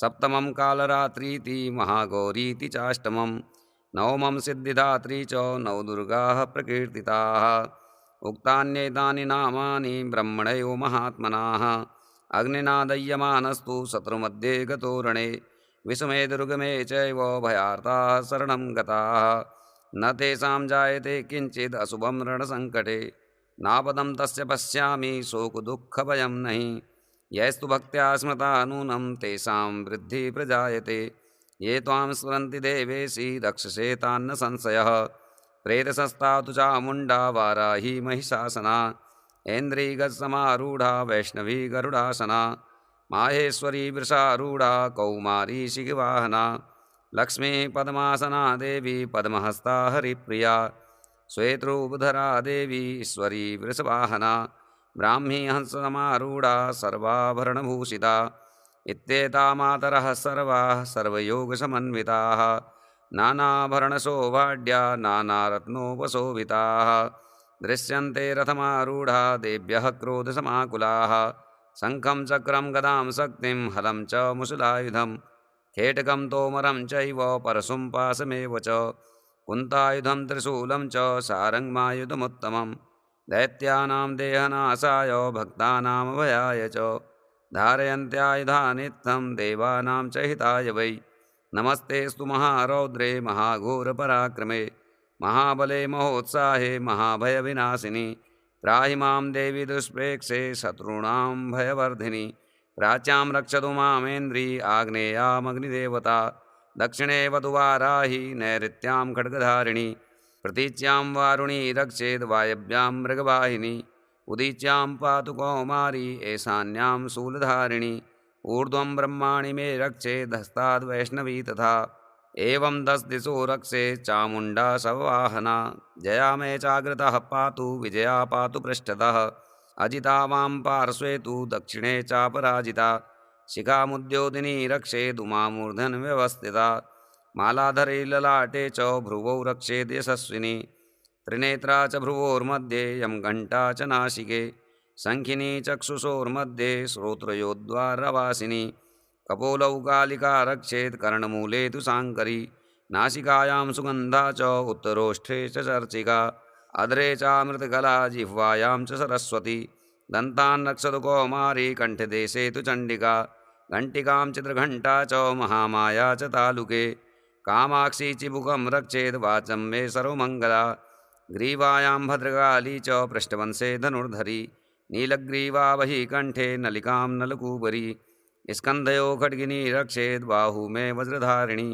सप्तमं कालरात्रीति महागौरीति चाष्टमं नवमं सिद्धिदात्री च नवदुर्गाः प्रकीर्तिताः उक्तान्येतानि नामानि ब्रह्मणयो महात्मनाः अग्निना दह्यमानस्तु शत्रुमध्ये गतोरणे विषमे दुर्गमे चैव भयार्ताः शरणं गताः न तेषां जायते किञ्चित् अशुभं रणसङ्कटे नापदं तस्य पश्यामि शोकदुःखभयं नहि यैस्तु भक्त्या स्मृता नूनं तेषां वृद्धिः प्रजायते ये त्वां स्मरन्ति देवेशि रक्षसे तान्न संशयः प्रेतसस्ता तु चामुण्डा वाराही महिषासना ऐन्द्रीगजसमारूढा वैष्णवी गरुडासना माहेश्वरी वृषारूढा कौमारी शिखवाहना लक्ष्मी पद्मासना देवी पद्महस्ता हरिप्रिया श्वेतरूपधरा देवी ईश्वरी वृषवाहना ब्राह्मी हंससमारूढा सर्वाभरणभूषिता इत्येता मातरः सर्वाः सर्वयोगसमन्विताः नानाभरणशोभाढ्या नानारत्नोपशोभिताः दृश्यन्ते रथमारूढा देव्यः क्रोधसमाकुलाः शङ्खं चक्रं गदां शक्तिं हलं च मुशलायुधं खेटकं तोमरं चैव परशुं पाशमेव च कुन्तायुधं त्रिशूलं च सारङ्गमायुधमुत्तमं दैत्यानां देहनाशाय भक्तानामभयाय च धारयन्त्यायुधानित्यं देवानां च हिताय वै नमस्तेस्तु महारौद्रे महाघोरपराक्रमे महाबले महोत्साहे महाभयविनाशिनि त्राहि मां देवी दुष्प्रेक्षे शत्रूणां भयवर्धिनि प्राच्यां रक्षतु मामेन्द्री आग्नेयामग्निदेवता दक्षिणे वधुवाराहि नैऋत्यां खड्गधारिणि प्रतीच्यां वारुणी रक्षेद् वायव्यां मृगवाहिनी उदीच्यां पातु कौमारी ऐशान्यां शूलधारिणि ऊर्ध्वं ब्रह्माणि मे रक्षेदस्ताद् वैष्णवी तथा एवं 10 दिशो रक्षे चामुण्डा शववाहना जया मे चाग्रतः पातु विजया पातु पृष्ठतः अजिता वां पार्श्वे तु दक्षिणे चापराजिता शिखामुद्योदिनी रक्षेद् उमामूर्धन्यवस्थिता मालाधरे ललाटे च भ्रुवौ रक्षेद् यशस्विनी त्रिनेत्रा च भ्रुवोर्मध्ये यं घण्टा च नासिके शङ्खिनी चक्षुषोर्मध्ये श्रोत्रयोद्वारवासिनी कपोलौ कालिका रक्षेत् कर्णमूले तु शाङ्करी नासिकायां सुगन्धा च उत्तरोष्ठे च चर्चिका अधरे चामृतकला जिह्वायां च सरस्वती दन्तान् रक्षतु कौमारी कण्ठदेशे तु चण्डिका घण्टिकां चित्रघण्टा च महामाया च तालुके कामाक्षी चिबुकं रक्षेत् वाचं मे सर्वमङ्गला ग्रीवायां भद्रकाली च पृष्ठवंशे धनुर्धरी नीलग्रीवा वही कंठे नलिकां नलकूबरी स्कन्धयो खड्गिनी रक्षेद् बाहू मे वज्रधारिणी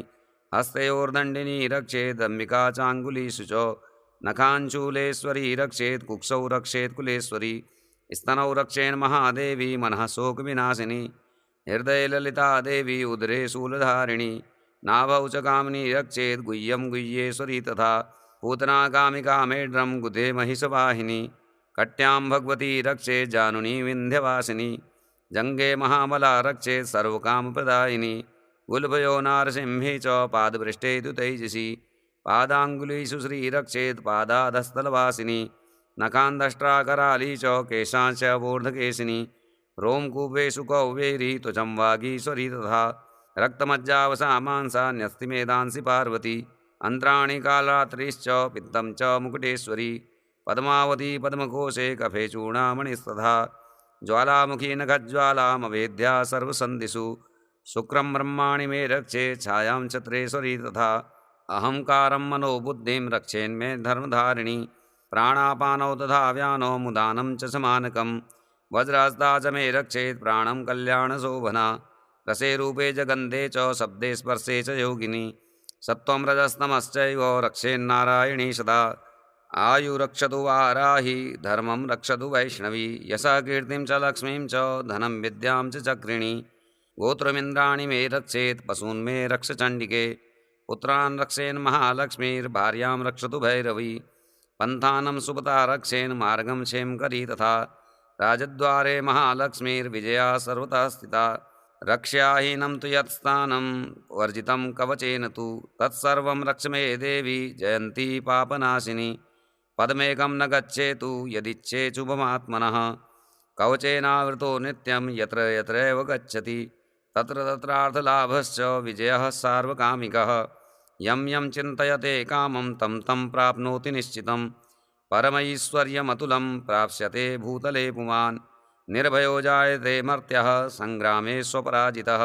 हस्तयोर्दण्डिनी रक्षेदम्बिका चाङ्गुलीषु च नखाञ्चूलेश्वरी रक्षेत् कुक्षौ रक्षेत् कुलेश्वरी स्तनौ रक्षेन् महादेवी मनः शोकविनाशिनी हृदयललिता देवी उदरे शूलधारिणी नाभौ च कामिनी रक्षेत् गुह्यं गुह्येश्वरी तथा पूतना कामिका मेढ्रं गुदे महिषवाहिनी कट्यां भगवती रक्षे जानुनी विन्ध्यवासिनी जङ्गे महाबला रक्षेत् सर्वकामप्रदायिनी गुल्भयो नारसिंही च पादपृष्ठे तु तैजसी पादाङ्गुलीषु श्रीरक्षेत् पादाधस्थलवासिनी नखान्दष्ट्राकराली च केशांश्च वूर्धकेशिनी रोमकूपेषु कौवेरी त्वचं वागीश्वरी तथा रक्तमज्जावसा मांसा न्यस्तिमेधांसि पार्वती अन्त्राणि कालरात्रिश्च पित्तं च मुकुटेश्वरी पद्मावती पद्मकोशे कफे चूर्णामणिस्तथा ज्वालामुखी नखज्वालामवेद्या सर्वसन्धिषु शुक्रं ब्रह्माणि मे रक्षे छायां चत्रेश्वरी तथा अहंकारं मनोबुद्धिं रक्षेन्मे धर्मधारिणी प्राणापानौ तथा व्यानौ मुदानं च समानकं वज्रहस्ता च मे रक्षेत् प्राणं कल्याणशोभना रसे रूपे च गन्धे च शब्दे स्पर्शे च योगिनी सत्त्वं रजस्तमश्चैव रक्षेन्नारायणी सदा आयुरक्षतु वाराही धर्मं रक्षतु वैष्णवी यशः कीर्तिं च लक्ष्मीं च धनं विद्यां च चक्रिणी गोत्रमिन्द्राणि मे रक्षेत् पशून् मे रक्ष चण्डिके पुत्रान् रक्षेन् महालक्ष्मीर्भार्यां रक्षतु भैरवी पन्थानं सुपता रक्षेन् मार्गं क्षेमकरी तथा राजद्वारे महालक्ष्मीर्विजया सर्वतः स्थिता रक्ष्याहीनं तु यत्स्थानं वर्जितं कवचेन तु तत्सर्वं रक्ष मे देवी जयन्ती पापनाशिनी पदमेकं न गच्छेतु यदिच्छेच्छुभमात्मनः कवचेनावृतो नित्यं यत्र यत्रैव गच्छति तत्र तत्रार्थलाभश्च विजयः सार्वकामिकः यं यं चिन्तयते कामं तं तं प्राप्नोति निश्चितं परमैश्वर्यमतुलं प्राप्स्यते भूतले पुमान् निर्भयो जायते मर्त्यः संग्रामे स्वपराजितः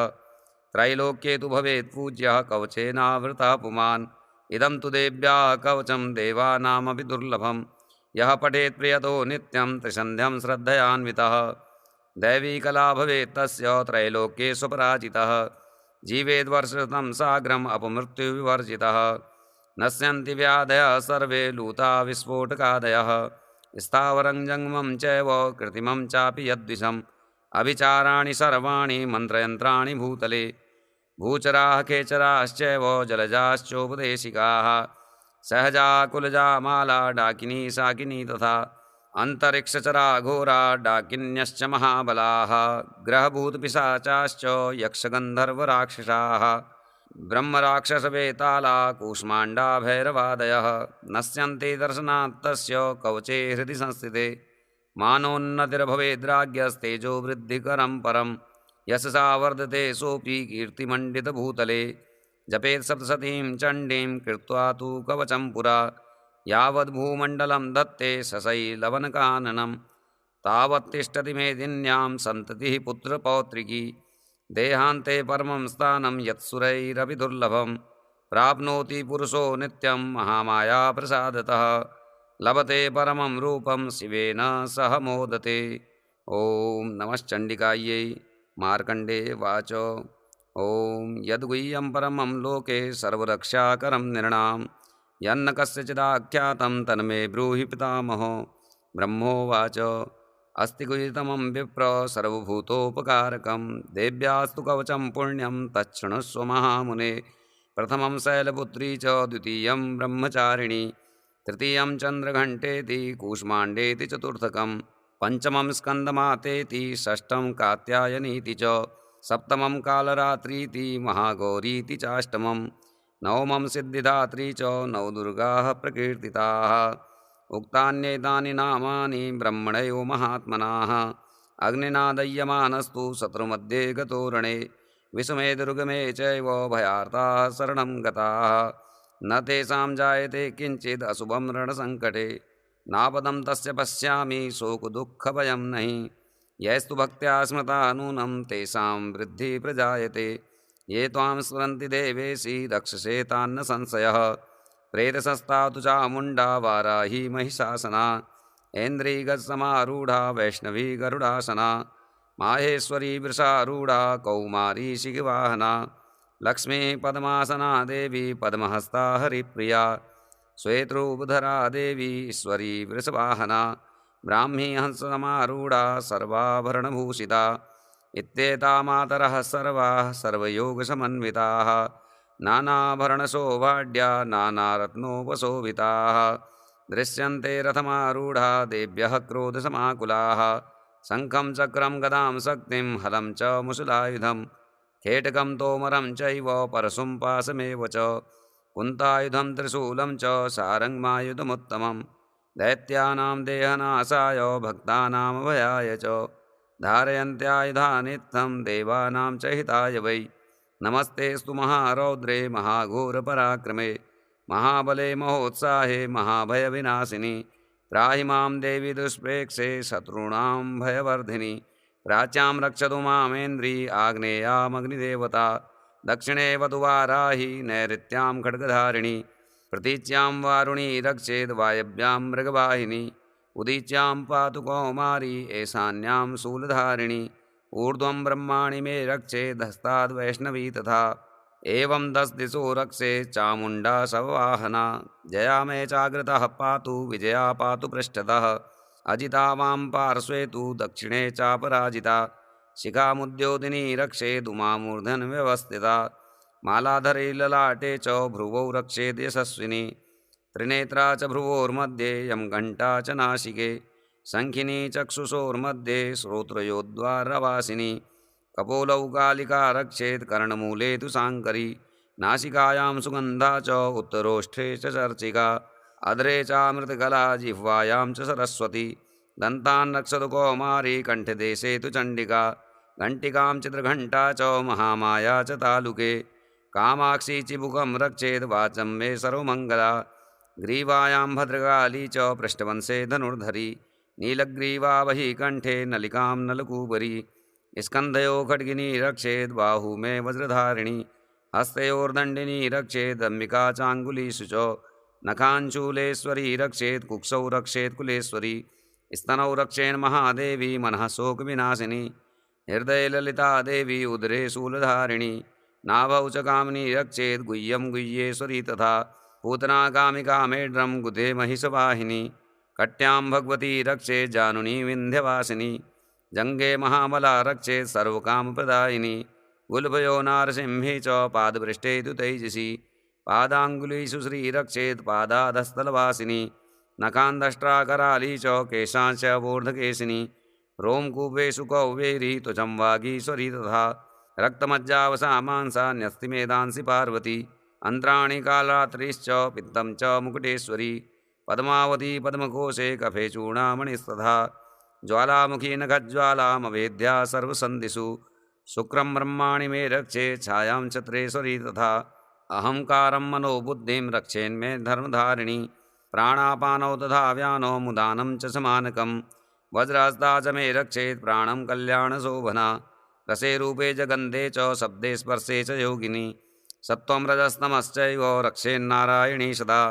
त्रैलोक्ये तु भवेत् पूज्यः कवचेनावृतः पुमान् इदं तु देव्याः कवचं देवानामपि दुर्लभं यः पठेत् प्रियतो नित्यं त्रिसन्ध्यं श्रद्धयान्वितः दैवीकला भवेत् तस्य त्रैलोक्ये स्वपराजितः जीवेद्वर्षशतं साग्रम् अपमृत्युविवर्जितः नश्यन्ति व्याधयः सर्वे लूता विस्फोटकादयः स्थावरं जङ्गमं चैव कृत्रिमं चापि यद्विषम् अभिचाराणि सर्वाणि मन्त्रयन्त्राणि भूतले भूचराः खेचराश्चैव जलजाश्चोपदेशिकाः सहजा कुलजा माला डाकिनी शाकिनी तथा अन्तरिक्षचरा घोरा डाकिन्यश्च महाबलाः ग्रहभूतपिशाचाश्च यक्षगन्धर्वराक्षसाः ब्रह्मराक्षसवेताला कूष्माण्डा भैरवादयः नश्यन्ते दर्शनात् तस्य कवचे हृदि संस्थिते मानोन्नतिर्भवेद्राज्ञस्तेजो वृद्धिकरं परं यशसा वर्धते सोऽपि कीर्तिमण्डितभूतले जपेत् सप्तशतीं चण्डीं कृत्वा तु कवचं पुरा यावद्भूमण्डलं दत्ते सशैलवनकाननं तावत्तिष्ठति मेदिन्यां सन्ततिः पुत्रपौत्रिकी देहान्ते परमं स्थानं यत्सुरैरपि दुर्लभं प्राप्नोति पुरुषो नित्यं महामायाप्रसादतः लभते परमं रूपं शिवेन सह मोदते। ॐ नमश्चण्डिकायै। मार्कण्डेयवाच ॐ यद्गुह्यं परमं लोके सर्वरक्षाकरं नृणां यन्न कस्यचिदाख्यातं तन्मे ब्रूहि पितामहो। ब्रह्मोवाच अस्ति गुह्यतमं विप्र सर्वभूतोपकारकं देव्यास्तु कवचं पुण्यं तच्छृणुष्व महामुने। प्रथमं शैलपुत्री च द्वितीयं ब्रह्मचारिणी तृतीयं चन्द्रघण्टेति कूष्माण्डेति चतुर्थकं पंचमं स्कन्दमातेति षष्ठं कात्यायनीति च सप्तमं कालरात्रीति महागौरीति चाष्टमं नवमं सिद्धिदात्री च नवदुर्गाः प्रकीर्तिताः। उक्तान्येतानि नामानि ब्रह्मणयो महात्मनाः अग्निना दह्यमानस्तु शत्रुमध्ये गतो रणे विषमे दुर्गमे चैव भयार्ताः शरणं गताः न तेषां जायते किञ्चित् अशुभं रणसङ्कटे नापदं तस्य पश्यामि शोकदुःखभयं नहि यैस्तु भक्त्या स्मृता नूनं तेषां वृद्धिः प्रजायते ये त्वां स्मरन्ति देवेशि रक्षसे तान्न संशयः। प्रेतसस्ता तु चामुण्डा वाराही महिषासना ऐन्द्रियगजसमारूढा वैष्णवी गरुडासना माहेश्वरी वृषारूढा कौमारी शिखवाहना लक्ष्मी पद्मासना देवी पद्महस्ता हरिप्रिया श्वेतरूपधरा देवी ईश्वरी वृषवाहना ब्राह्मी हंससमारूढा सर्वाभरणभूषिता इत्येता मातरः सर्वाः सर्वयोगसमन्विताः नानाभरणशोभाढ्या नानारत्नोपशोभिताः दृश्यन्ते रथमारूढा देव्यः क्रोधसमाकुलाः शङ्खं चक्रं गदां शक्तिं हलं च मुशलायुधं खेटकं तोमरं चैव परशुं पाशमेव च कुन्तायुधं त्रिशूलं च सारङ्गमायुधमुत्तमं दैत्यानां देहनाशाय भक्तानामभयाय च धारयन्त्यायुधानित्थं देवानां च हिताय वै। नमस्तेस्तु महारौद्रे महाघोरपराक्रमे महाबले महोत्साहे महाभयविनाशिनि त्राहि मां देवी दुष्प्रेक्षे शत्रूणां भयवर्धिनि प्राच्यां रक्षतु मामेन्द्री आग्नेयामग्निदेवता दक्षिणे वधुवाराहि नैऋत्यां खड्गधारिणी प्रतीच्यां वारुणी रक्षेद् वायव्यां मृगवाहिनी उदीच्यां पातु कौमारी ईशान्यां शूलधारिणी ऊर्ध्वं ब्रह्माणि मे रक्षेदस्ताद् वैष्णवी तथा एवं 10 दिशो रक्षे चामुण्डा शववाहना जया मे चाग्रतः पातु विजया पातु पृष्ठतः अजिता वां पार्श्वे तु दक्षिणे चापराजिता शिखामुद्योदिनी रक्षेदुमामूर्धन् व्यवस्थिता मालाधरे ललाटे च भ्रुवौ रक्षेद् यशस्विनी त्रिनेत्रा च भ्रुवोर्मध्ये यं घण्टा च नासिके शङ्खिनी चक्षुषोर्मध्ये श्रोत्रयोद्वारवासिनी कपोलौकालिका रक्षेत् कर्णमूले तु साङ्करी नासिकायां सुगन्धा च उत्तरोष्ठे च चर्चिका अधरे चामृतकला जिह्वायां च सरस्वती दन्तान् रक्षतु कौमारी कण्ठदेशे तु चण्डिका घण्टिकां चित्रघण्टा च महामाया च तालुके कामाक्षी चिबुकं रक्षेत् वाचं मे सर्वमङ्गला ग्रीवायां भद्रकाली च पृष्ठवंशे धनुर्धरी नीलग्रीवा वही कण्ठे नलिकां नलकूबरी स्कन्धयो खड्गिनी रक्षेत् बाहू मे वज्रधारिणी हस्तयोर्दण्डिनी रक्षेत् अम्बिका चाङ्गुलीषु च नखाञ्चूलेश्वरी रक्षेत् कुक्षौ रक्षेत् कुलेश्वरी स्तनौ रक्षेन् महादेवी मनः शोकविनाशिनी हृदयललिता देवी उदरे शूलधारिणी नाभौ च कामिनी रक्षेत् गुह्यं गुह्येश्वरी तथा पूतना कामिका मेढ्रं गुधे महिषवाहिनी कट्यां भगवती रक्षेत् जानुनी विन्ध्यवासिनी जङ्गे महाबला रक्षेत् सर्वकामप्रदायिनी गुल्भयो नारसिंहे च पादपृष्ठे तु तैजसी पादाङ्गुलीषु श्रीरक्षेत् पादाधस्थलवासिनी नखान्दष्ट्राकराली च केशांश्च वोर्धकेशिनी रोमकूपेषु कौवेरी त्वचं वागीश्वरी तथा रक्तमज्जावसा मांसा न्यस्तिमेधांसि पार्वती अन्त्राणि कालरात्रिश्च पित्तं च मुकुटेश्वरी पद्मावती पद्मकोशे कफे चूडामणिस्तथा ज्वालामुखी नखज्वालामवेद्या सर्वसन्धिषु शुक्रं ब्रह्माणि मे रक्षे छायां चत्रेश्वरी तथा अहंकारं मनोबुद्धिं रक्षेन्मे धर्मधारिणी प्राणापानौ तथा व्यानौ मुदानं च समानकं वज्रहस्ता च मे रक्षेत् प्राणं कल्याणशोभना रसे रूपे च गन्धे च शब्दे स्पर्शे च योगिनी सत्त्वं रजस्तमश्चैव रक्षेन्नारायणी सदा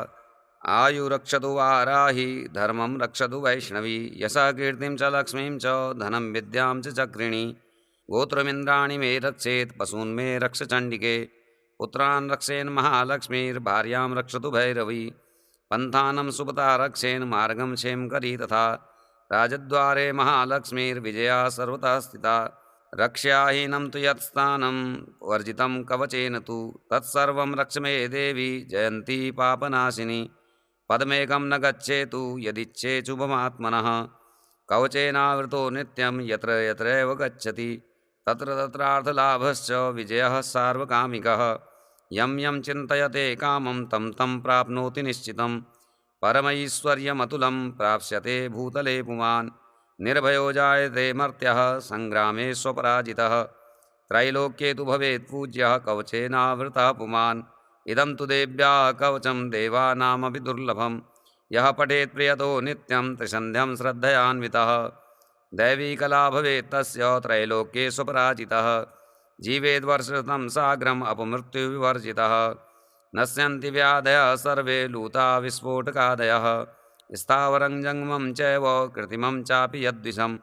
आयुरक्षतु वाराही धर्मं रक्षतु वैष्णवी यशः कीर्तिं च लक्ष्मीं च धनं विद्यां च चक्रिणी गोत्रमिन्द्राणि मे रक्षेत् पशून् मे रक्ष चण्डिके पुत्रान् रक्षेन् महालक्ष्मीर्भार्यां रक्षतु भैरवी पन्थानं सुपता रक्षेन् मार्गं क्षेमकरी तथा राजद्वारे महालक्ष्मीर्विजया सर्वतः स्थिता रक्ष्याहीनं तु यत्स्थानं वर्जितं कवचेन तु तत्सर्वं रक्ष मे देवी जयन्ती पापनाशिनी पदमेकं न गच्छेतु यदिच्छेच्छुभमात्मनः कवचेनावृतो नित्यं यत्र यत्रैव गच्छति तत्र तत्रार्थलाभश्च विजयः सार्वकामिकः यं यं चिन्तयते कामं तं तं प्राप्नोति निश्चितं परमैश्वर्यमतुलं प्राप्स्यते भूतले पुमान् निर्भयो जायते मर्त्यः संग्रामे स्वपराजितः त्रैलोक्ये तु भवेत् पूज्यः कवचेनावृतः पुमान् इदं तु देव्याः कवचं देवानामपि दुर्लभं यः पठेत् प्रियतो नित्यं त्रिसन्ध्यं श्रद्धयान्वितः दैवी कला भवेत् तस्य त्रैलोक्ये स्वपराजितः जीवेद्वर्षशतं साग्रम् अपमृत्युविवर्जितः नश्यन्ति व्याधयः सर्वे लूता विस्फोटकादयः स्थावरं जङ्गमं चैव कृत्रिमं चापि यद्विषम्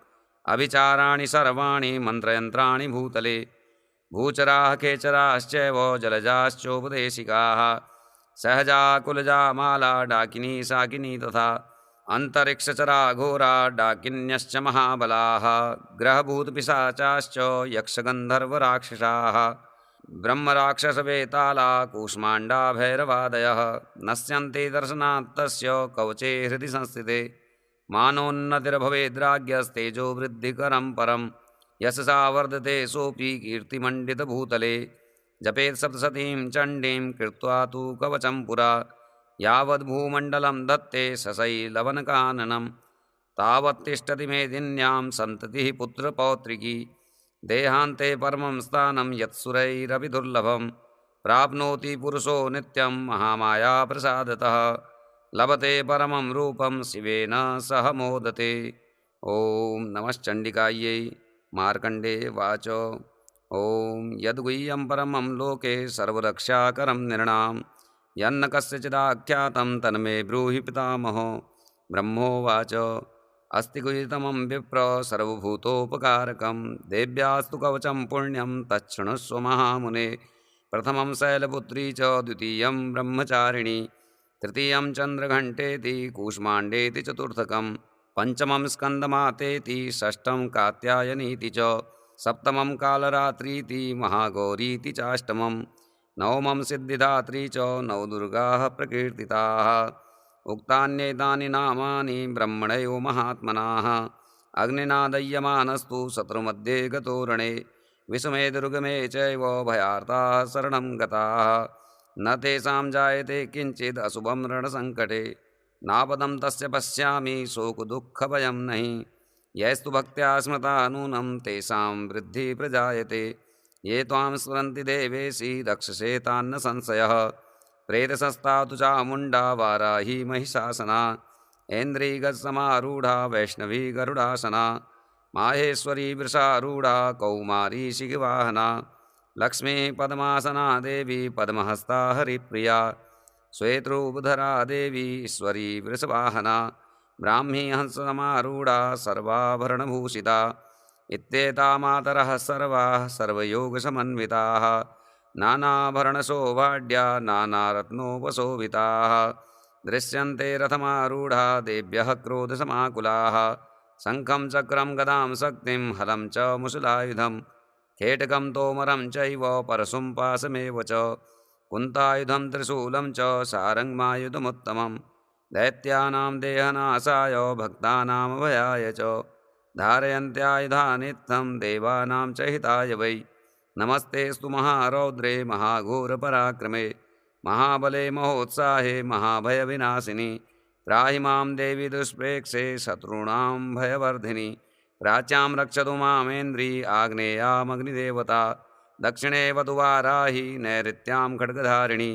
अभिचाराणि सर्वाणि मन्त्रयन्त्राणि भूतले भूचराः खेचराश्चैव जलजाश्चोपदेशिकाः सहजा कुलजा माला डाकिनी शाकिनी तथा अन्तरिक्षचरा घोरा डाकिन्यश्च महाबलाः ग्रहभूतपिशाचाश्च यक्षगन्धर्वराक्षसाः ब्रह्मराक्षसवेताला कूष्माण्डा भैरवादयः नश्यन्ते दर्शनात् तस्य कवचे हृदि संस्थिते मानोन्नतिर्भवेद्राज्ञस्तेजो वृद्धिकरं परं यशसा वर्धते सोऽपि कीर्तिमण्डितभूतले जपेत् सप्तशतीं चण्डीं कृत्वा तु कवचं पुरा यावद्भूमण्डलं धत्ते सशैलवनकाननं तावत्तिष्ठति मेदिन्यां सन्ततिः पुत्रपौत्रिकी देहान्ते परमं स्थानं यत्सुरैरपि दुर्लभं प्राप्नोति पुरुषो नित्यं महामायाप्रसादतः लभते परमं रूपं शिवेन सह मोदते। ॐ नमश्चण्डिकायै। मार्कण्डेयवाच ॐ यद्गुह्यं परमं लोके सर्वरक्षाकरं नृणां यन्न कस्यचिदाख्यातं तन्मे ब्रूहि पितामहो। ब्रह्मोवाच अस्ति गुह्यतमं विप्र सर्वभूतोपकारकं देव्यास्तु कवचं पुण्यं तच्छृणुष्व महामुने। प्रथमं शैलपुत्री च द्वितीयं ब्रह्मचारिणी तृतीयं चन्द्रघण्टेति कूष्माण्डेति चतुर्थकं पंचमं स्कन्दमातेति षष्ठं कात्यायनीति च सप्तमं कालरात्रीति महागौरीति चाष्टमं नवमं सिद्धिदात्री च नवदुर्गाः प्रकीर्तिताः उक्तान्येतानि नामानि ब्रह्मणैव महात्मनः अग्निना दह्यमानस्तु शत्रुमध्ये गतो रणे विषमे दुर्गमे चैव भयार्ताः शरणं गताः न तेषां जायते किञ्चित् अशुभं रणसङ्कटे नापदं तस्य पश्यामि शोकदुःखभयं नहि यैस्तु भक्त्या स्मृता नूनं तेषां वृद्धिः प्रजायते ये त्वां स्मरन्ति देवेशि रक्षसे तान्न संशयः प्रेतसस्ता तु चामुण्डा वाराही महिषासना ऐन्द्रियगजसमारूढा वैष्णवी गरुडासना माहेश्वरी वृषारूढा कौमारी शिखवाहना लक्ष्मी पद्मासना देवी पद्महस्ता हरिप्रिया श्वेतरूपधरा देवी ईश्वरी वृषवाहना ब्राह्मी हंससमारूढा सर्वाभरणभूषिता इत्येता मातरः सर्वाः सर्वयोगसमन्विताः नानाभरणशोभाढ्या नानारत्नोपशोभिताः दृश्यन्ते रथमारूढा देव्यः क्रोधसमाकुलाः शङ्खं चक्रं गदां शक्तिं हलं च मुशलायुधं खेटकं तोमरं चैव परशुं पाशमेव च कुन्तायुधं त्रिशूलं च सारङ्गमायुधमुत्तमं दैत्यानां देहनाशाय भक्तानामभयाय च धारयन्त्यायुधानित्थं देवानां च हिताय वै नमस्तेस्तु महारौद्रे महाघोरपराक्रमे महाबले महोत्साहे महाभयविनाशिनि त्राहि मां देवी दुष्प्रेक्षे शत्रूणां भयवर्धिनि प्राच्यां रक्षतु मामेन्द्री आग्नेयामग्निदेवता दक्षिणे वतु वाराहि नैऋत्यां खड्गधारिणि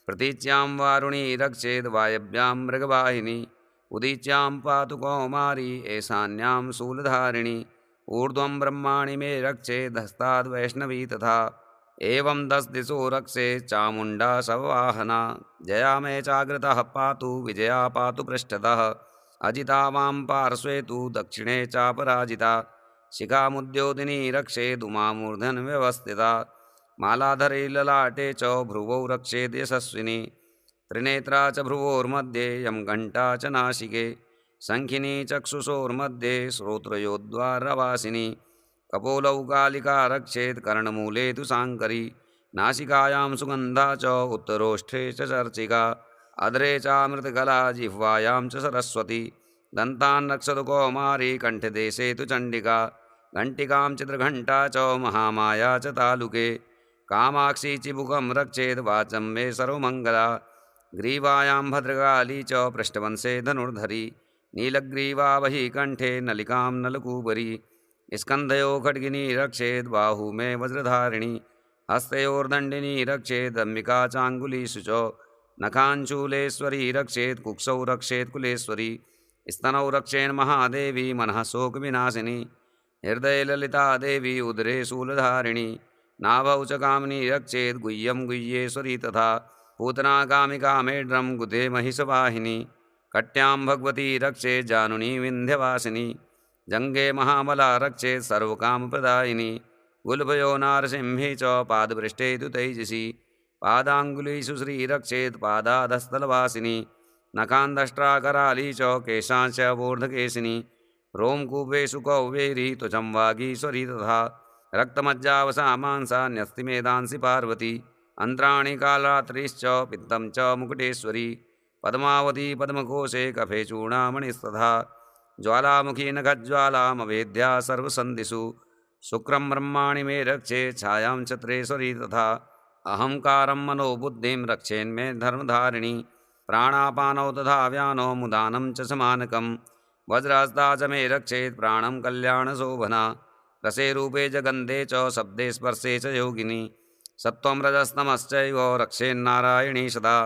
प्रतीच्यां वारुणी रक्षेद् वायव्यां मृगवाहिनी उदीच्यां पातु कौमारी ईशान्यां शूलधारिणी ऊर्ध्वं ब्रह्माणि मे रक्षेदस्ताद्वैष्णवी तथा एवं 10 दिशो रक्षे चामुण्डा शववाहना जया मे चाग्रतः पातु विजया पातु पृष्ठतः अजिता वां पार्श्वे तु दक्षिणे चापराजिता शिखामुद्योतिनी रक्षेदुमामूर्धन् व्यवस्थिता मालाधरे ललाटे च भ्रुवौ रक्षेद् यशस्विनी त्रिनेत्रा च भ्रुवोर्मध्ये यं घण्टा च नासिके शङ्खिनी चक्षुषोर्मध्ये श्रोत्रयोद्वारवासिनी कपोलौ कालिका रक्षेत् कर्णमूले तु शाङ्करी नासिकायां सुगन्धा च उत्तरोष्ठे च चर्चिका अधरे चामृतकला जिह्वायां च सरस्वती दन्तान् रक्षतु कौमारी कण्ठदेशे तु चण्डिका घण्टिकां चित्रघण्टा च महामाया च तालुके कामाक्षी चिबुकं रक्षेत् वाचं मे सर्वमङ्गला ग्रीवायां भद्रकाली च पृष्ठवंशे धनुर्धरी नीलग्रीवा वही कण्ठे नलिकां नलकूबरी स्कन्धयो खड्गिनी रक्षेद् बाहू मे वज्रधारिणी हस्तयोर्दण्डिनी रक्षेदम्बिका चाङ्गुलीषु च नखाञ्चूलेश्वरी रक्षेत् कुक्षौ रक्षेत् कुलेश्वरी स्तनौ रक्षेन् महादेवी मनः शोकविनाशिनी हृदये ललिता देवी उदरे शूलधारिणी नाभौ च कामिनी रक्षेत् गुह्यं गुह्येश्वरी तथा पूतना कामिका मेढ्रं गुदे महिषवाहिनी कट्यां भगवती रक्षेत् जानुनी विन्ध्यवासिनी जङ्गे महाबला रक्षेत् सर्वकामप्रदायिनी गुल्भयो नारसिंही च पादपृष्ठे तु तैजसी पादाङ्गुलीषु श्रीरक्षेत् पादाधस्थलवासिनी नखान्दष्ट्राकराली च केशांश्च वोर्धकेशिनी रोमकूपेषु कौवेरी त्वचं वागीश्वरी तथा रक्तमज्जावसा मांसा न्यस्तिमेधांसि पार्वती अन्त्राणि कालरात्रिश्च पित्तं च मुकुटेश्वरी पद्मावती पद्मकोशे कफे चूडामणिस्तथा ज्वालामुखी नखज्वालामवेद्या सर्वसन्धिषु शुक्रं ब्रह्माणि मे रक्षे छायां चत्रेश्वरी तथा अहंकारं मनोबुद्धिं रक्षेन्मे धर्मधारिणी प्राणापानौ तथा व्यानो मुदानं च समानकं वज्रहस्ता च मे रक्षेत् प्राणं कल्याणशोभना रसे रूपे च गन्धे च शब्दे स्पर्शे च योगिनी सत्त्वं रजस्तमश्चैव रक्षेन्नारायणी सदा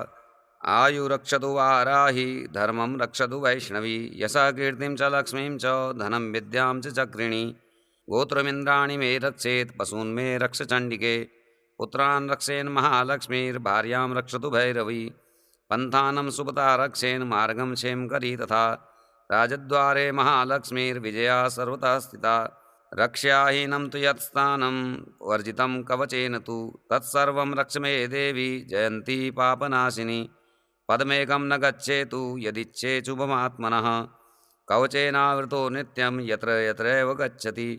आयुरक्षतु वाराहि धर्मं रक्षतु वैष्णवी यशः कीर्तिं च लक्ष्मीं च धनं विद्यां च चक्रिणी गोत्रमिन्द्राणि मे रक्षेत् पशून् मे रक्ष चण्डिके पुत्रान् रक्षेन् महालक्ष्मीर्भार्यां रक्षतु भैरवी पन्थानं सुपता रक्षेन् मार्गं क्षेमकरी तथा राजद्वारे महालक्ष्मीर्विजया सर्वतः स्थिता रक्ष्याहीनं तु यत्स्थानं वर्जितं कवचेन तु तत्सर्वं रक्ष मे देवी जयन्ती पापनाशिनी पदमेकं न गच्छेतु यदिच्छेच्छुभमात्मनः कवचेनावृतो नित्यं यत्र यत्रैव गच्छति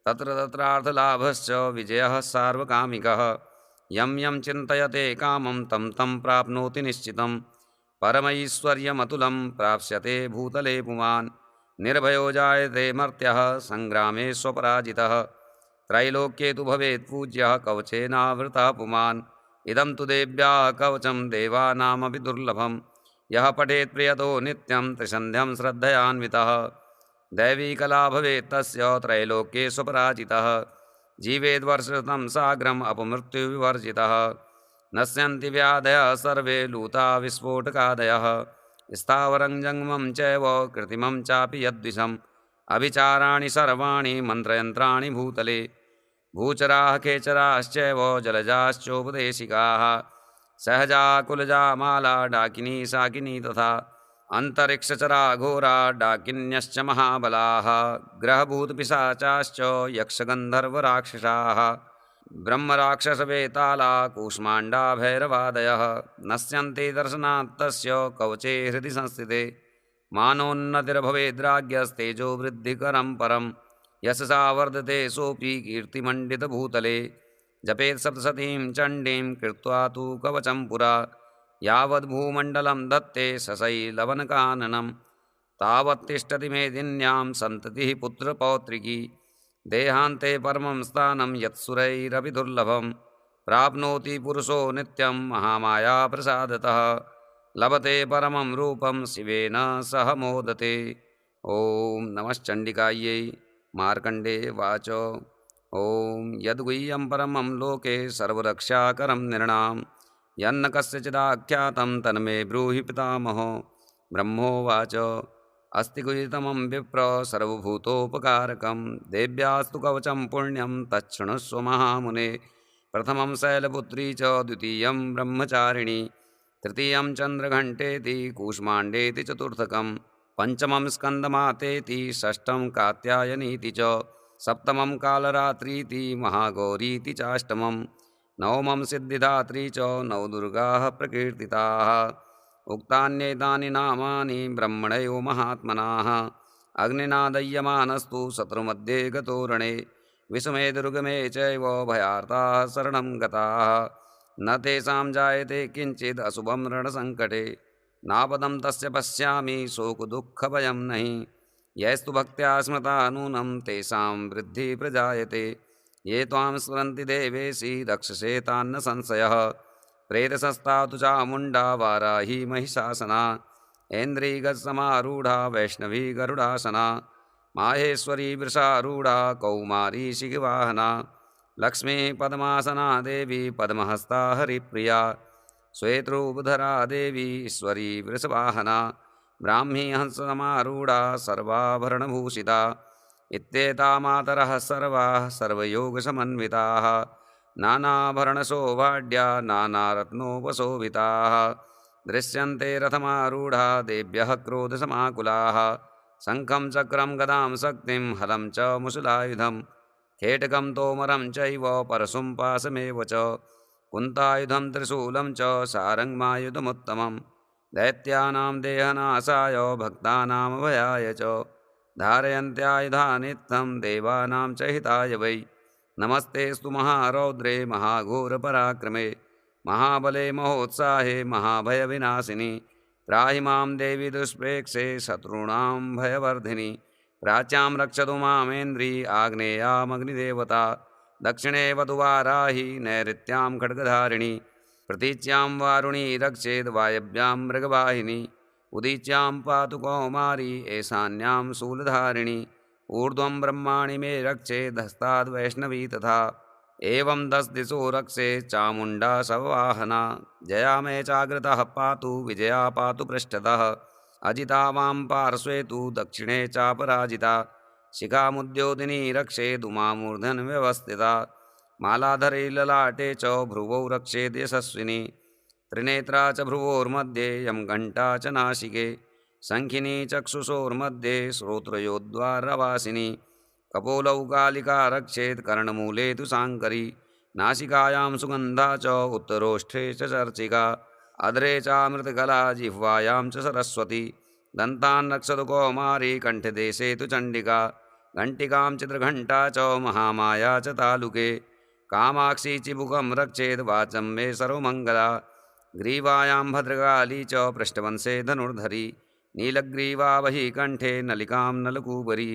तत्र तत्रार्थलाभश्च विजयः सार्वकामिकः यं यं चिन्तयते कामं तं तं प्राप्नोति निश्चितं परमैश्वर्यमतुलं प्राप्स्यते भूतले पुमान्। निर्भयो जायते मर्त्यः संग्रामे स्वपराजितः। त्रैलोक्ये तु भवेत् पूज्यः कवचेनावृतः पुमान्। इदं तु देव्याः कवचं देवानामपि दुर्लभम्। यः पठेत् प्रियतो नित्यं त्रिसन्ध्यं श्रद्धयान्वितः। दैवी कला भवेत् तस्य त्रैलोक्ये स्वपराजितः। जीवेद्वर्षशतं साग्रम् अपमृत्युविवर्जितः। नश्यन्ति व्याधयः सर्वे लूता विस्फोटकादयः। स्थावरं जङ्गमं चैव कृत्रिमं चापि यद्विषम्। अभिचाराणि सर्वाणि मन्त्रयन्त्राणि भूतले। भूचराः खेचराश्चैव जलजाश्चोपदेशिकाः। सहजा कुलजा माला डाकिनी शाकिनी तथा। अन्तरिक्षचरा घोरा डाकिन्यश्च महाबलाः। ग्रहभूतपिशाचाश्च यक्षगन्धर्वराक्षसाः। ब्रह्मराक्षसवेताला कूष्माण्डा भैरवादयः। नश्यन्ते दर्शनात् तस्य कवचे हृदि संस्थिते। मानोन्नतिर्भवेद्राज्ञस्तेजो वृद्धिकरं परम्। यशसा वर्धते सोऽपि कीर्तिमण्डितभूतले। जपेत् सप्तशतीं चण्डीं कृत्वा तु कवचं पुरा। यावद्भूमण्डलं दत्ते सशैलवनकाननं। तावत् तिष्ठति मेदिन्यां सन्ततिः पुत्रपौत्रिकी। देहान्ते परमं स्थानं यत्सुरैरपि दुर्लभं। प्राप्नोति पुरुषो नित्यं महामाया प्रसादतः। लभते परमं रूपं शिवेन सह मोदते। ॐ नमश्चण्डिकायै। मार्कण्डेय वाच ॐ यद्गुह्यं परमं लोके सर्वरक्षाकरं नृणां। यन्न कस्यचिदाख्यातं तन्मे ब्रूहि पितामहो। ब्रह्मोवाच अस्ति गुह्यतमं विप्र सर्वभूतोपकारकं। देव्यास्तु कवचं पुण्यं तच्छृणुष्व महामुने। प्रथमं शैलपुत्री च द्वितीयं ब्रह्मचारिणी। तृतीयं चन्द्रघण्टेति कूष्माण्डेति चतुर्थकं। पंचमं स्कन्दमातेति षष्ठं कात्यायनीति च। सप्तमं कालरात्रीति महागौरीति चाष्टमं। नवमं सिद्धिदात्री च नवदुर्गाः प्रकीर्तिताः। उक्तान्येतानि नामानि ब्रह्मणयो महात्मनाः। अग्निना दह्यमानस्तु शत्रुमध्ये गतोरणे। विषमे दुर्गमे चैव भयार्ताः शरणं गताः। न तेषां जायते किञ्चिद् अशुभं रणसङ्कटे। नापदं तस्य पश्यामि शोकदुःखभयं नहि। यैस्तु भक्त्या स्मृता नूनं तेषां वृद्धिः प्रजायते। ये त्वां स्मरन्ति देवेशि रक्षसे तान्न संशयः। प्रेतसस्ता तु चामुण्डा वाराही महिषासना। ऐन्द्रियगजसमारूढा वैष्णवी गरुडासना। माहेश्वरी वृषारूढा कौमारी शिखवाहना। लक्ष्मी पद्मासना देवी पद्महस्ता हरिप्रिया। श्वेतरूपधरा देवी ईश्वरी वृषवाहना। ब्राह्मी हंससमारूढा सर्वाभरणभूषिता। इत्येता मातरः सर्वाः सर्वयोगसमन्विताः। नानाभरणशोभाढ्या नानारत्नोपशोभिताः। दृश्यन्ते रथमारूढा देव्यः क्रोधसमाकुलाः। शङ्खं चक्रं गदां शक्तिं हलं च मुशलायुधं। खेटकं तोमरं चैव परशुं पाशमेव च। कुन्तायुधं त्रिशूलं च सारङ्गमायुधमुत्तमं। दैत्यानां देहनाशाय भक्तानामभयाय च। धारयन्त्यायुधानित्थं देवानां च हिताय वै। नमस्तेस्तु महारौद्रे महाघोरपराक्रमे। महाबले महोत्साहे महाभयविनाशिनि। त्राहि मां देवी दुष्प्रेक्षे शत्रूणां भयवर्धिनि। प्राच्यां रक्षतु मामेन्द्री आग्नेयामग्निदेवता। दक्षिणे वधुवाराहि नैऋत्यां खड्गधारिणि। प्रतीच्यां वारुणी रक्षेद् वायव्यां मृगवाहिनी। उदीच्यां पातु कौमारी ईशान्यां शूलधारिणी। ऊर्ध्वं ब्रह्माणि मे रक्षेदस्ताद् वैष्णवी तथा। एवं 10 दिशो रक्षे चामुण्डा शववाहना। जया मे चाग्रतः पातु विजया पातु पृष्ठतः। अजिता वां पार्श्वे तु दक्षिणे चापराजिता। शिखामुद्योतिनी रक्षेदुमामूर्धन् व्यवस्थिता। मालाधरे ललाटे च भ्रुवौ रक्षेद् यशस्विनी। त्रिनेत्रा च भ्रुवोर्मध्ये यं घण्टा च नासिके। शङ्खिनी चक्षुषोर्मध्ये श्रोत्रयोद्वारवासिनी। कपोलौ कालिका रक्षेत् कर्णमूले तु शाङ्करी। नासिकायां सुगन्धा च उत्तरोष्ठे च चर्चिका। अधरे चामृतकला जिह्वायां च सरस्वती। दन्तान् रक्षतु कौमारी कण्ठदेशे तु चण्डिका। घण्टिकां चित्रघण्टा च महामाया च तालुके। कामाक्षी चिबुकं रक्षेद् वाचं मे सर्वमङ्गला। ग्रीवायां भद्रकाली च पृष्ठवंशे धनुर्धरी नीलग्रीवा वही कंठे नलिकां नलकूबरी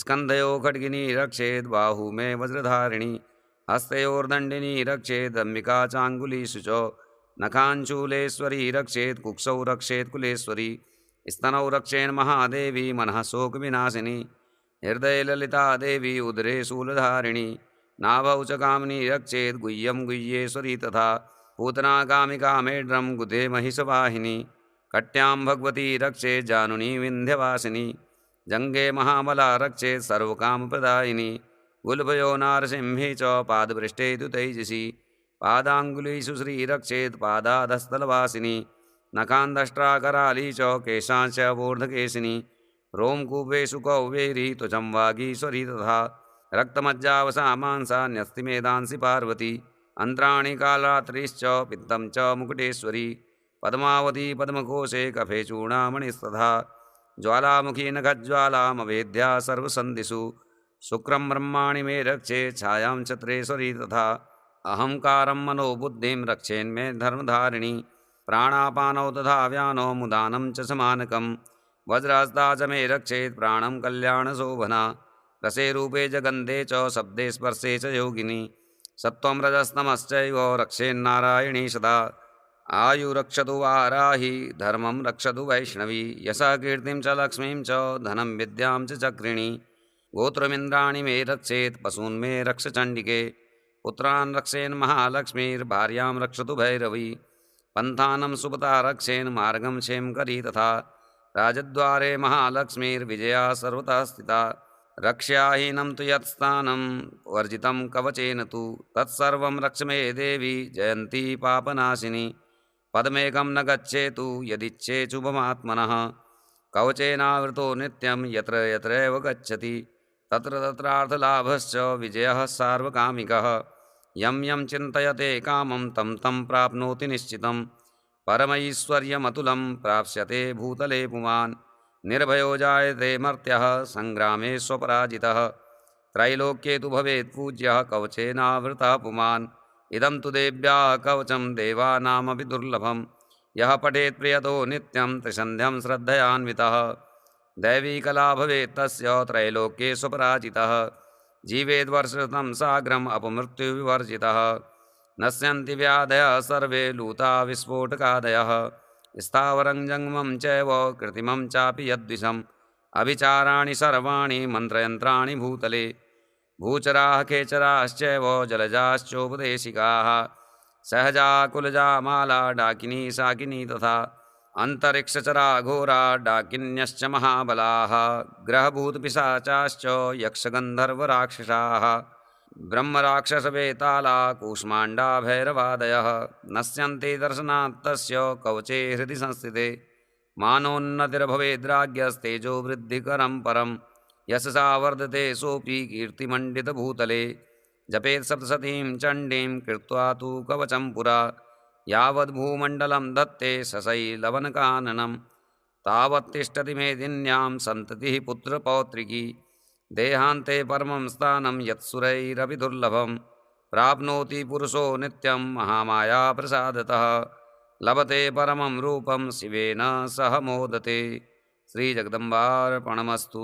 स्कन्धयो खड्गिनी रक्षेद् बाहू मे वज्रधारिणी हस्तयोर्दण्डिनी रक्षेदम्बिका चाङ्गुलीषु च नखाञ्चूलेश्वरी रक्षेत् कुक्षौ रक्षेत् कुलेश्वरी स्तनौ रक्षेन् महादेवी मनः शोकविनाशिनी हृदये ललिता देवी उदरे शूलधारिणी नाभौ च कामिनी रक्षेत् गुह्यं गुह्येश्वरी तथा पूतना कामिका मेढ्रं गुदे महिषवाहिनी कट्यां भगवती रक्षेत् जानुनी विन्ध्यवासिनी जङ्गे महाबला रक्षेत् सर्वकामप्रदायिनी गुल्भयो नारसिंही च पादपृष्ठे तु तैजसी पादाङ्गुलीषु श्रीरक्षेत् पादाधस्थलवासिनी नखान्दष्ट्राकराली च केशांश्च वोर्धकेशिनी रोमकूपेषु कौवेरी त्वचं वागीश्वरी तथा रक्तमज्जावसा मांसा न्यस्तिमेधांसि पार्वती अन्त्राणि कालरात्रिश्च पित्तं च मुकुटेश्वरी पद्मावती पद्मकोशे कफे चूडामणिस्तथा ज्वालामुखी नखज्वालामवेद्या सर्वसन्धिषु शुक्रं ब्रह्माणि मे रक्षे छायां चत्रेश्वरी तथा अहंकारं मनोबुद्धिं रक्षेन्मे धर्मधारिणी प्राणापानौ तथा व्यानौ मुदानं च समानकं वज्रहस्ता च मे रक्षेत् प्राणं कल्याणशोभना रसे रूपे च गन्धे च शब्दे स्पर्शे च योगिनी सत्त्वं रजस्तमश्चैव रक्षेन्नारायणी सदा आयुरक्षतु वाराही धर्मं रक्षतु वैष्णवी यशः कीर्तिं च लक्ष्मीं च धनं विद्यां च चक्रिणी गोत्रमिन्द्राणि मे रक्षेत् पशून् मे रक्ष चण्डिके पुत्रान् रक्षेन् महालक्ष्मीर्भार्यां रक्षतु भैरवी पन्थानं सुपता रक्षेन् मार्गं क्षेमकरी तथा राजद्वारे महालक्ष्मीर्विजया सर्वतः स्थिता रक्ष्याहीनं तु यत्स्थानं वर्जितं कवचेन तु तत्सर्वं रक्ष मे देवी जयन्ती पापनाशिनी पदमेकं न गच्छेतु यदिच्छेच्छुभमात्मनः कवचेनावृतो नित्यं यत्र यत्रैव गच्छति तत्र तत्रार्थलाभश्च विजयः सार्वकामिकः यं यं चिन्तयते कामं तं तं प्राप्नोति निश्चितं परमैश्वर्यमतुलं प्राप्स्यते भूतले पुमान् निर्भयो जायते मर्त्यः सङ्ग्रामे स्वपराजितः त्रैलोक्ये तु भवेत् पूज्यः कवचेनावृतः पुमान् इदं तु देव्याः कवचं देवानामपि दुर्लभं यः पठेत् प्रियतो नित्यं त्रिसन्ध्यं श्रद्धयान्वितः दैवी कला भवेत् तस्य त्रैलोक्ये स्वपराजितः जीवेद्वर्षतं साग्रम् अपमृत्युविवर्जितः नश्यन्ति व्याधयः सर्वे लूता विस्फोटकादयः स्थावरं जङ्गमं चैव कृत्रिमं चापि यद्विषम् अभिचाराणि सर्वाणि मन्त्रयन्त्राणि भूतले भूचराः खेचराश्चैव जलजाश्चोपदेशिकाः सहजा कुलजा माला डाकिनी शाकिनी तथा अन्तरिक्षचरा घोरा डाकिन्यश्च महाबलाः ग्रहभूतपिशाचाश्च यक्षगन्धर्वराक्षसाः ब्रह्मराक्षसवेताला कूष्माण्डा भैरवादयः नश्यन्ते दर्शनात् तस्य कवचे हृदि संस्थिते मानोन्नतिर्भवेद्राज्ञस्तेजो वृद्धिकरं परं यशसा वर्धते सोऽपि कीर्तिमण्डितभूतले जपेत् सप्तशतीं चण्डीं कृत्वा तु कवचं पुरा यावद्भूमण्डलं दत्ते सशैलवनकाननं तावत् तिष्ठति मेदिन्यां सन्ततिः पुत्रपौत्रिकी देहान्ते परमं स्थानं यत्सुरैरपि दुर्लभं प्राप्नोति पुरुषो नित्यं महामाया प्रसादतः लभते परमं रूपं शिवेन सह मोदते श्रीजगदम्बार्पणमस्तु।